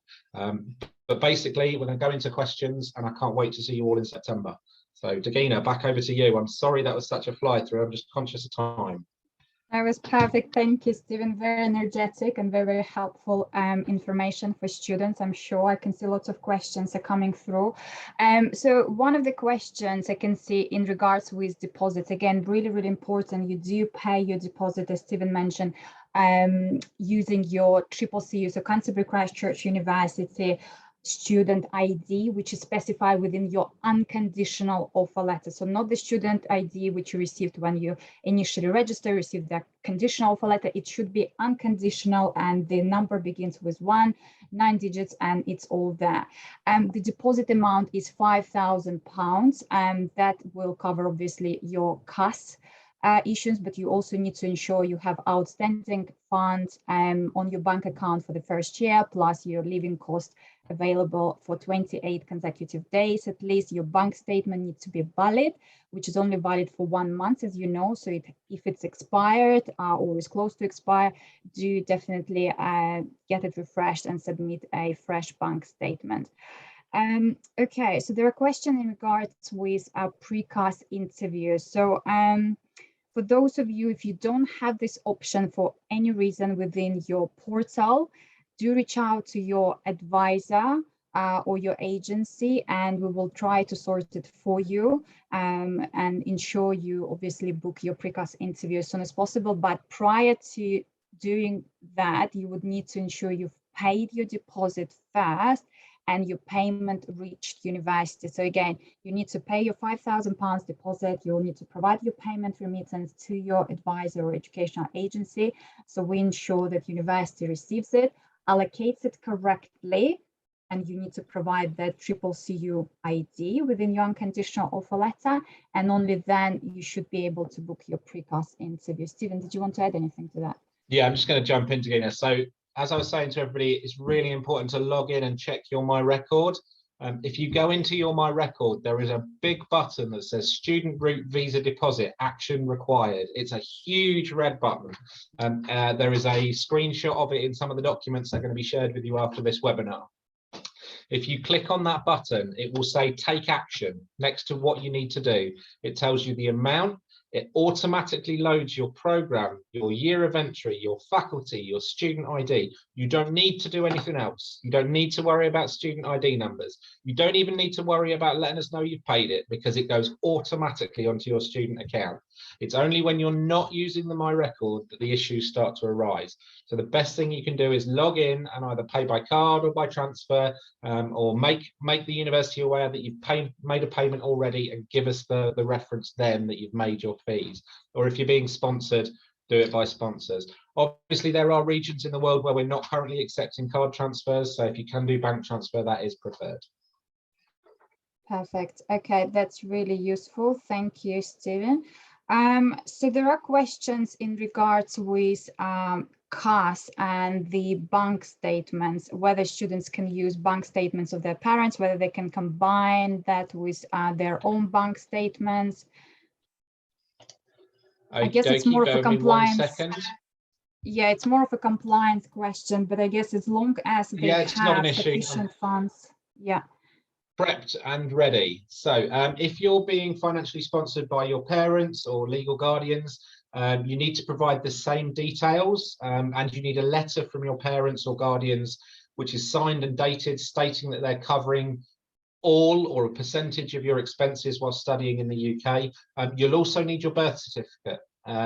C: But basically, we're going to go into questions, and I can't wait to see you all in September. So Dagina, back over to you. I'm sorry that was such a fly through. I'm just conscious of time.
A: That was perfect. Thank you, Stephen. Very energetic and very, very helpful information for students. I'm sure I can see lots of questions are coming through. So one of the questions I can see in regards with deposits, again, really, really important. You do pay your deposit, as Stephen mentioned, using your CCCU, so Canterbury Christchurch University student ID, which is specified within your unconditional offer letter. So not the student ID which you received when you initially register, received the conditional offer letter. It should be unconditional, and the number begins with 1, 9 digits, and it's all there. The deposit amount is £5,000, and that will cover obviously your CAS issues, but you also need to ensure you have outstanding funds on your bank account for the first year, plus your living cost available for 28 consecutive days. At least your bank statement needs to be valid, which is only valid for 1 month, as you know. So if it's expired or is close to expire, do definitely get it refreshed and submit a fresh bank statement. Okay, so there are questions in regards with a pre-CAS interview. So for those of you, if you don't have this option for any reason within your portal, do reach out to your advisor or your agency, and we will try to sort it for you and ensure you obviously book your pre-CAS interview as soon as possible. But prior to doing that, you would need to ensure you've paid your deposit first and your payment reached university. So again, you need to pay your £5,000 deposit. You'll need to provide your payment remittance to your advisor or educational agency. So we ensure that university receives it, allocates it correctly, and you need to provide the CCCU ID within your unconditional offer letter, and only then you should be able to book your pre-CAS interview. Stephen, did you want to add anything to that?
C: Yeah, I'm just going to jump in again. So as I was saying to everybody, it's really important to log in and check your My Record. If you go into your My Record, there is a big button that says Student Route Visa Deposit Action Required. It's a huge red button. There is a screenshot of it in some of the documents that are going to be shared with you after this webinar. If you click on that button, it will say take action next to what you need to do. It tells you the amount. It automatically loads your program, your year of entry, your faculty, your student ID. You don't need to do anything else. You don't need to worry about student ID numbers. You don't even need to worry about letting us know you've paid it, because it goes automatically onto your student account. It's only when you're not using the My Record that the issues start to arise. So the best thing you can do is log in and either pay by card or by transfer, or make the university aware that you've made a payment already, and give us the reference then that you've made your fees. Or if you're being sponsored, do it by sponsors. Obviously, there are regions in the world where we're not currently accepting card transfers, so if you can do bank transfer, that is preferred.
A: Perfect. Okay, that's really useful. Thank you, Stephen. So there are questions in regards with CAS and the bank statements, whether students can use bank statements of their parents, whether they can combine that with their own bank statements. I guess it's more of a compliance. Yeah, it's more of a compliance question, but I guess as long as they have sufficient funds. Yeah.
C: Prepped and ready. So if you're being financially sponsored by your parents or legal guardians, you need to provide the same details, and you need a letter from your parents or guardians which is signed and dated, stating that they're covering all or a percentage of your expenses while studying in the UK. You'll also need your birth certificate.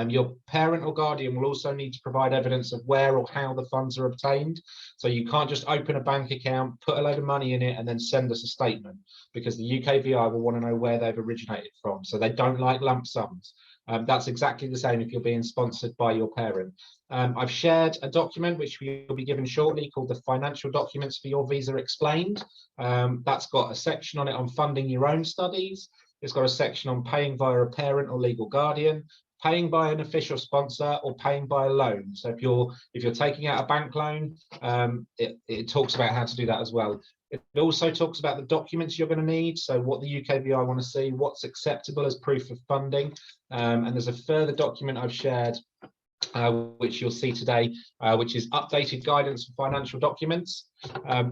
C: Your parent or guardian will also need to provide evidence of where or how the funds are obtained. So you can't just open a bank account, put a load of money in it, and then send us a statement, because the UKVI will want to know where they've originated from. So they don't like lump sums. That's exactly the same if you're being sponsored by your parent. I've shared a document which you'll be given shortly called the Financial Documents for Your Visa Explained. That's got a section on it on funding your own studies. It's got a section on paying via a parent or legal guardian, paying by an official sponsor, or paying by a loan. So if you're taking out a bank loan, it talks about how to do that as well. It also talks about the documents you're going to need, so what the UKVI want to see, what's acceptable as proof of funding, and there's a further document I've shared which you'll see today, which is updated guidance for financial documents.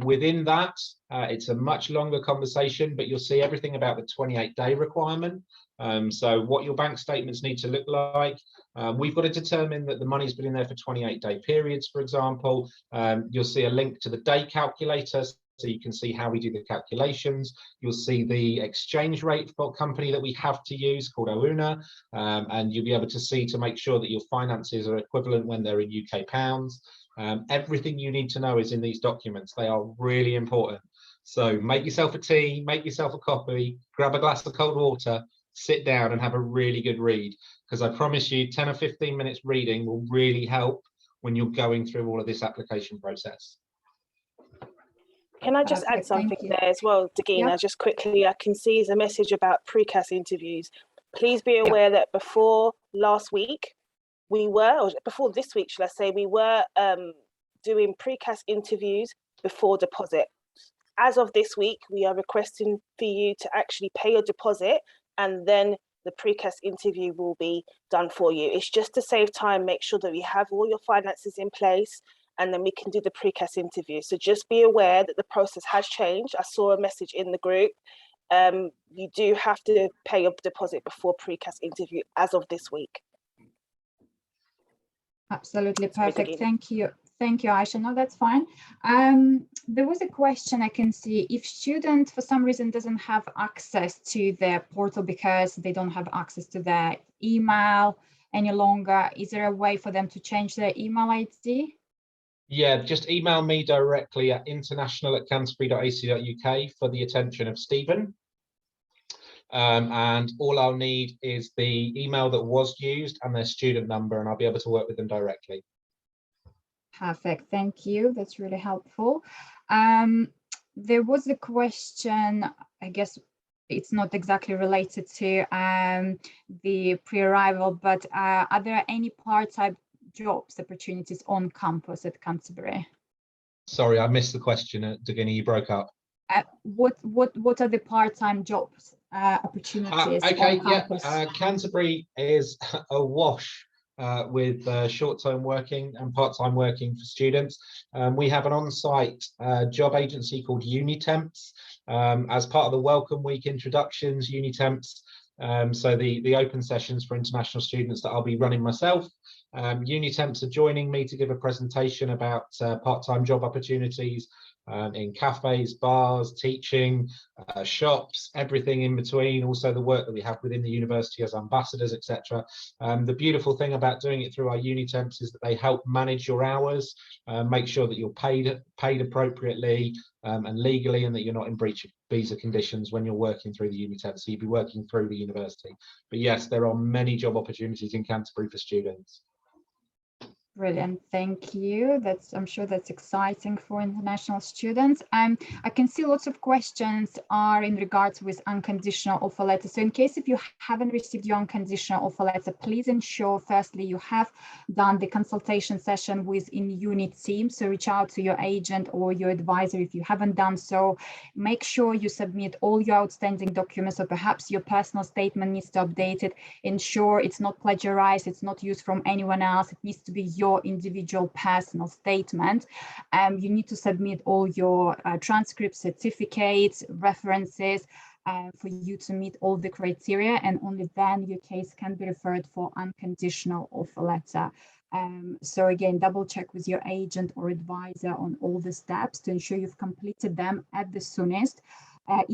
C: Within that, it's a much longer conversation, but you'll see everything about the 28-day requirement. So what your bank statements need to look like. We've got to determine that the money's been in there for 28-day periods, for example. You'll see a link to the day calculator, so you can see how we do the calculations. You'll see the exchange rate for company that we have to use called InUni, and you'll be able to see to make sure that your finances are equivalent when they're in UK pounds. Everything you need to know is in these documents. They are really important. So make yourself a tea, make yourself a coffee, grab a glass of cold water, sit down and have a really good read, because I promise you 10 or 15 minutes reading will really help when you're going through all of this application process.
D: Can I just add something there as well, Dagina? Yep. Just quickly, I can see is a message about precast interviews. Please be aware that before last week, or before this week, should I say, we were doing precast interviews before deposit. As of this week, we are requesting for you to actually pay your deposit, and then the precast interview will be done for you. It's just to save time, make sure that we have all your finances in place, and then we can do the precast interview. So just be aware that the process has changed. I saw a message in the group. You do have to pay your deposit before precast interview as of this week.
A: Absolutely perfect. Thank you. Thank you, Aisha. No, that's fine. There was a question I can see. If student for some reason doesn't have access to their portal because they don't have access to their email any longer, is there a way for them to change their email ID?
C: Yeah, just email me directly at international@canterbury.ac.uk for the attention of Stephen. And all I'll need is the email that was used and their student number, and I'll be able to work with them directly.
A: Perfect, thank you. That's really helpful. There was a question, I guess it's not exactly related to the pre-arrival, but are there any part-time jobs opportunities on campus at Canterbury?
C: Sorry, I missed the question, Dagina, you broke up.
A: What are the part-time jobs opportunities on campus?
C: Canterbury is awash with short-term working and part-time working for students. We have an on-site job agency called InUni as part of the Welcome Week introductions. InUni so the open sessions for international students that I'll be running myself. InUni are joining me to give a presentation about part-time job opportunities in cafes, bars, teaching, shops, everything in between. Also the work that we have within the university as ambassadors, etc. The beautiful thing about doing it through our InUni is that they help manage your hours, make sure that you're paid appropriately and legally, and that you're not in breach of visa conditions when you're working through the InUni. So you'll be working through the university. But yes, there are many job opportunities in Canterbury for students.
A: Brilliant, thank you. I'm sure that's exciting for international students. I can see lots of questions are in regards with unconditional offer letter. So in case if you haven't received your unconditional offer letter, please ensure firstly you have done the consultation session with InUni team. So reach out to your agent or your advisor if you haven't done so. Make sure you submit all your outstanding documents, or perhaps your personal statement needs to update it. Ensure it's not plagiarized, it's not used from anyone else. It needs to be your your individual personal statement. You need to submit all your transcripts, certificates, references, for you to meet all the criteria, and only then your case can be referred for unconditional offer letter. So again, double check with your agent or advisor on all the steps to ensure you've completed them at the soonest.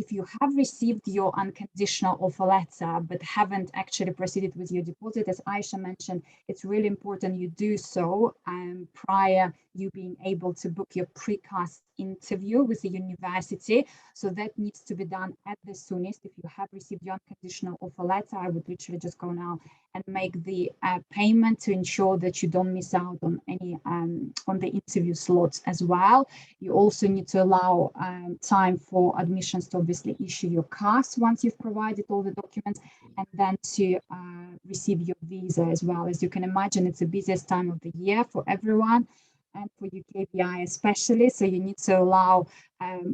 A: If you have received your unconditional offer letter but haven't actually proceeded with your deposit, as Aisha mentioned, it's really important you do so prior you being able to book your precast interview with the university. So that needs to be done at the soonest. If you have received your unconditional offer letter, I would literally just go now and make the payment to ensure that you don't miss out on any on the interview slots as well. You also need to allow time for admissions to obviously issue your CAS once you've provided all the documents, and then to receive your visa as well. As you can imagine, it's the busiest time of the year for everyone, and for UKBI especially, so you need to allow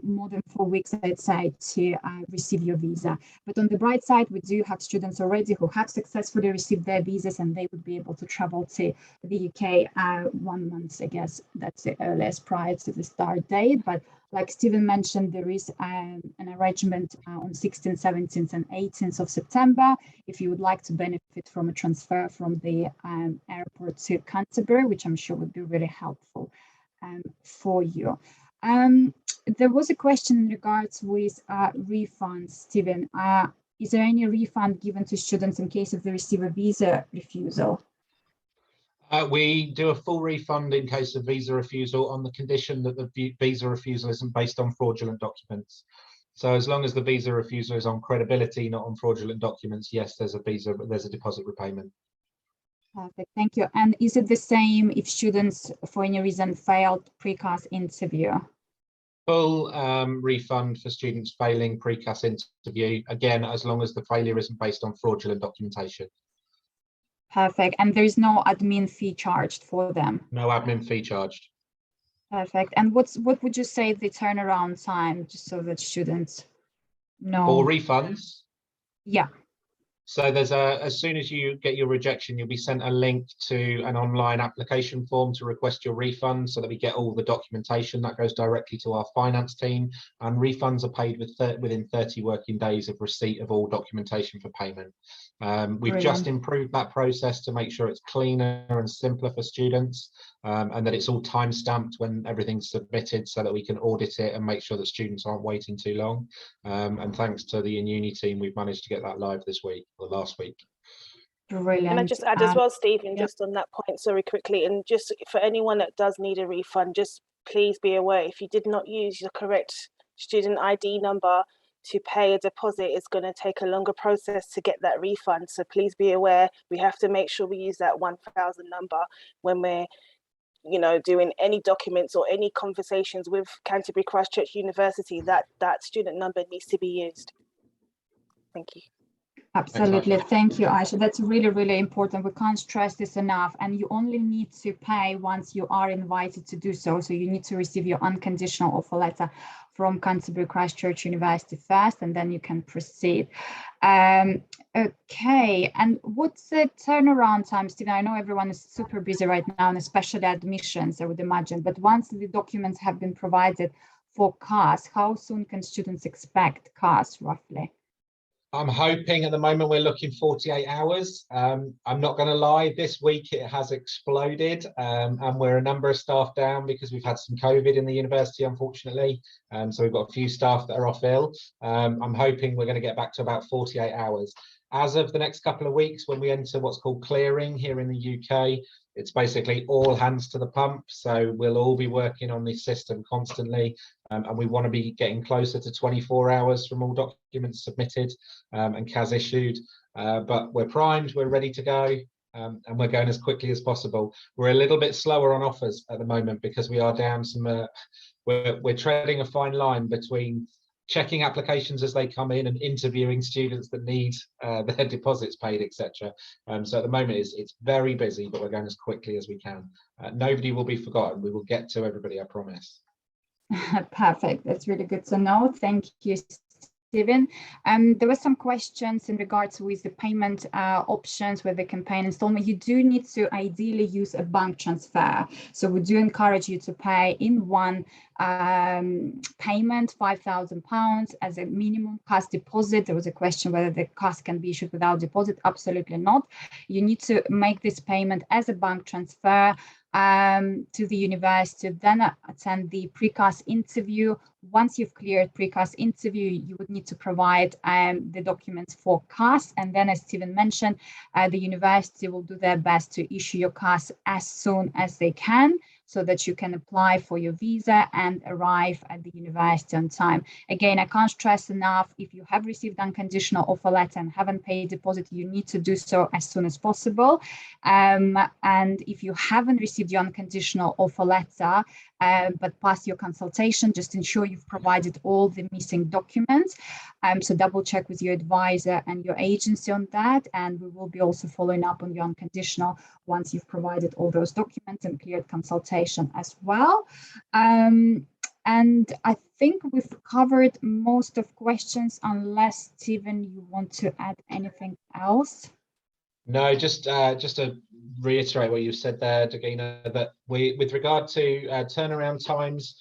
A: more than 4 weeks, I'd say, to receive your visa. But on the bright side, we do have students already who have successfully received their visas, and they would be able to travel to the UK 1 month, I guess that's the earliest prior to the start date. But like Stephen mentioned, there is an arrangement on 16th, 17th and 18th of September if you would like to benefit from a transfer from the airport to Canterbury, which I'm sure would be really helpful for you. There was a question in regards with refunds, Stephen. Is there any refund given to students in case if they receive a visa refusal?
C: We do a full refund in case of visa refusal on the condition that the visa refusal isn't based on fraudulent documents. So as long as the visa refusal is on credibility, not on fraudulent documents, yes, there's a deposit repayment.
A: Perfect, thank you. And is it the same if students for any reason failed precast interview?
C: Full refund for students failing precast interview, again, as long as the failure isn't based on fraudulent documentation.
A: Perfect. And there is no admin fee charged for them?
C: No admin fee charged.
A: Perfect. And what would you say the turnaround time, just so that students know?
C: For refunds?
A: Yeah.
C: So there's as soon as you get your rejection, you'll be sent a link to an online application form to request your refund, so that we get all the documentation that goes directly to our finance team, and refunds are paid within 30 working days of receipt of all documentation for payment. We've just improved that process to make sure it's cleaner and simpler for students, and that it's all time stamped when everything's submitted, so that we can audit it and make sure that students aren't waiting too long. And thanks to the InUni team, we've managed to get that live this week or last week.
A: Brilliant.
D: Can I just add as well, Stephen, just on that point, sorry, quickly, and just for anyone that does need a refund, just please be aware, if you did not use the correct student ID number to pay a deposit, it's going to take a longer process to get that refund. So please be aware, we have to make sure we use that 1000 number when we're doing any documents or any conversations with Canterbury Christchurch University. That student number needs to be used. Thank you.
A: Absolutely. Thank you, Aisha. That's really, really important. We can't stress this enough. And you only need to pay once you are invited to do so. So you need to receive your unconditional offer letter from Canterbury Christchurch University first, and then you can proceed. Okay. And what's the turnaround time, Stephen? I know everyone is super busy right now, and especially admissions, I would imagine. But once the documents have been provided for CAS, how soon can students expect CAS roughly?
C: I'm hoping at the moment we're looking 48 hours. I'm not going to lie, this week it has exploded, and we're a number of staff down because we've had some COVID in the university, unfortunately. So we've got a few staff that are off ill. I'm hoping we're going to get back to about 48 hours. As of the next couple of weeks, when we enter what's called clearing here in the UK, it's basically all hands to the pump. So we'll all be working on this system constantly, and we want to be getting closer to 24 hours from all documents submitted and CAS issued. But we're primed, we're ready to go, and we're going as quickly as possible. We're a little bit slower on offers at the moment because we are down some, we're treading a fine line between checking applications as they come in and interviewing students that need their deposits paid, etc. So at the moment it's very busy, but we're going as quickly as we can. Nobody will be forgotten. We will get to everybody, I promise.
A: Perfect. That's really good to know. Thank you, Stephen. There were some questions in regards with the payment options with the campaign installment. You do need to ideally use a bank transfer. So we do encourage you to pay in one payment, £5,000 as a minimum cash deposit. There was a question whether the cash can be issued without deposit. Absolutely not. You need to make this payment as a bank transfer to the university, then attend the precast interview. Once you've cleared precast interview, you would need to provide the documents for CAS, and then, as Stephen mentioned, the university will do their best to issue your CAS as soon as they can, so that you can apply for your visa and arrive at the university on time. Again, I can't stress enough, if you have received unconditional offer letter and haven't paid deposit, you need to do so as soon as possible. And if you haven't received your unconditional offer letter, but pass your consultation, just ensure you've provided all the missing documents. So double check with your advisor and your agency on that, and we will be also following up on your unconditional once you've provided all those documents and cleared consultation as well. And I think we've covered most of questions, unless Stephen, you want to add anything else?
C: No, just to reiterate what you said there, Dagina, that with regard to turnaround times,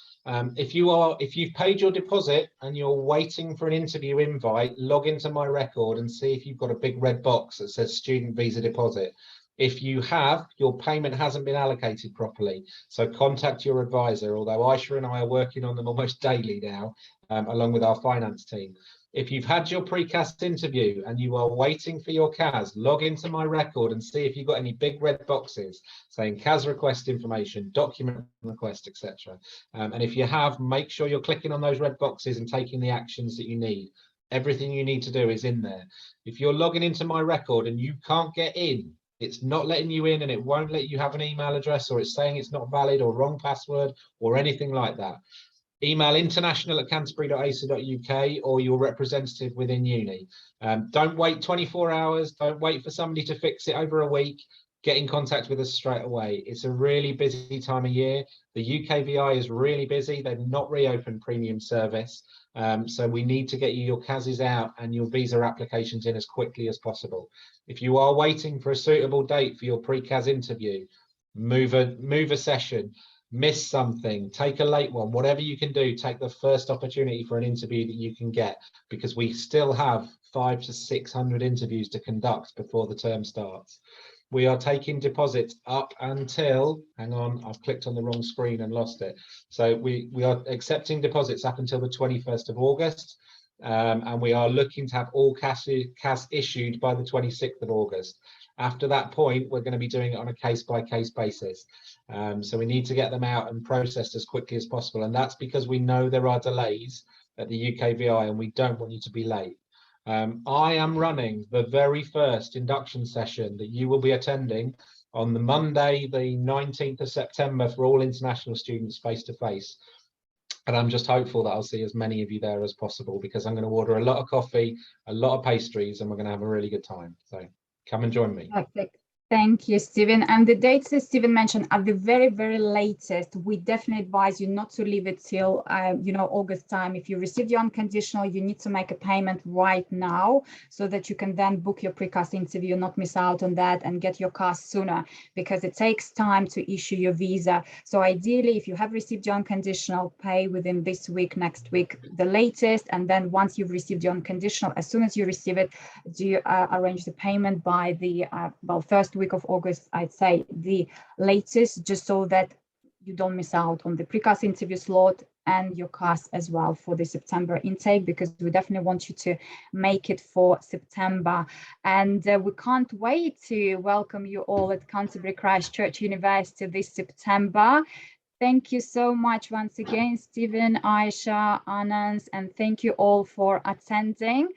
C: if you've paid your deposit and you're waiting for an interview invite, log into my record and see if you've got a big red box that says student visa deposit. If you have, your payment hasn't been allocated properly, so contact your advisor, although Aisha and I are working on them almost daily now, along with our finance team. If you've had your precast interview and you are waiting for your CAS, log into my record and see if you've got any big red boxes saying CAS request information, document request, etc. And if you have, make sure you're clicking on those red boxes and taking the actions that you need. Everything you need to do is in there. If you're logging into my record and you can't get in, it's not letting you in and it won't let you have an email address, or it's saying it's not valid or wrong password or anything like that, email international@canterbury.ac.uk or your representative within InUni. Don't wait 24 hours. Don't wait for somebody to fix it over a week. Get in contact with us straight away. It's a really busy time of year. The UKVI is really busy. They've not reopened premium service. So we need to get you your CASs out and your visa applications in as quickly as possible. If you are waiting for a suitable date for your pre-CAS interview, move a session, miss something, take a late one, whatever you can do, take the first opportunity for an interview that you can get, because we still have 500 to 600 interviews to conduct before the term starts. We are taking deposits up until, hang on, I've clicked on the wrong screen and lost it. So we are accepting deposits up until the 21st of August. And we are looking to have all CAS issued by the 26th of August. After that point, we're going to be doing it on a case-by-case basis. So we need to get them out and processed as quickly as possible. And that's because we know there are delays at the UKVI and we don't want you to be late. I am running the very first induction session that you will be attending on the Monday, the 19th of September, for all international students face-to-face. And I'm just hopeful that I'll see as many of you there as possible, because I'm going to order a lot of coffee, a lot of pastries, and we're going to have a really good time. So come and join me.
A: Perfect. Thank you, Stephen. And the dates that Stephen mentioned, at the very, very latest, we definitely advise you not to leave it till, August time. If you receive your unconditional, you need to make a payment right now so that you can then book your precast interview, not miss out on that, and get your CAS sooner, because it takes time to issue your visa. So ideally, if you have received your unconditional, pay within this week, next week, the latest. And then once you've received your unconditional, as soon as you receive it, do arrange the payment by the, first week of August, I'd say the latest, just so that you don't miss out on the precast interview slot and your CAS as well for the September intake, because we definitely want you to make it for September. And we can't wait to welcome you all at Canterbury Christchurch University this September. Thank you so much once again, Stephen, Aisha, Anand, and thank you all for attending.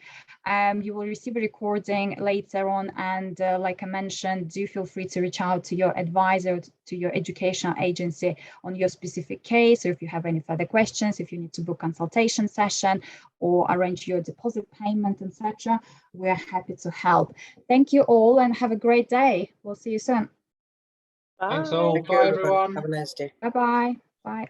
A: You will receive a recording later on, and like I mentioned, do feel free to reach out to your advisor, to your educational agency on your specific case, or if you have any further questions, if you need to book consultation session or arrange your deposit payment, etc. We're happy to help. Thank you all and have a great day. We'll see you soon.
C: Thanks all.
D: Bye.
C: Bye, everyone.
E: Have a nice day.
A: Bye-bye. Bye.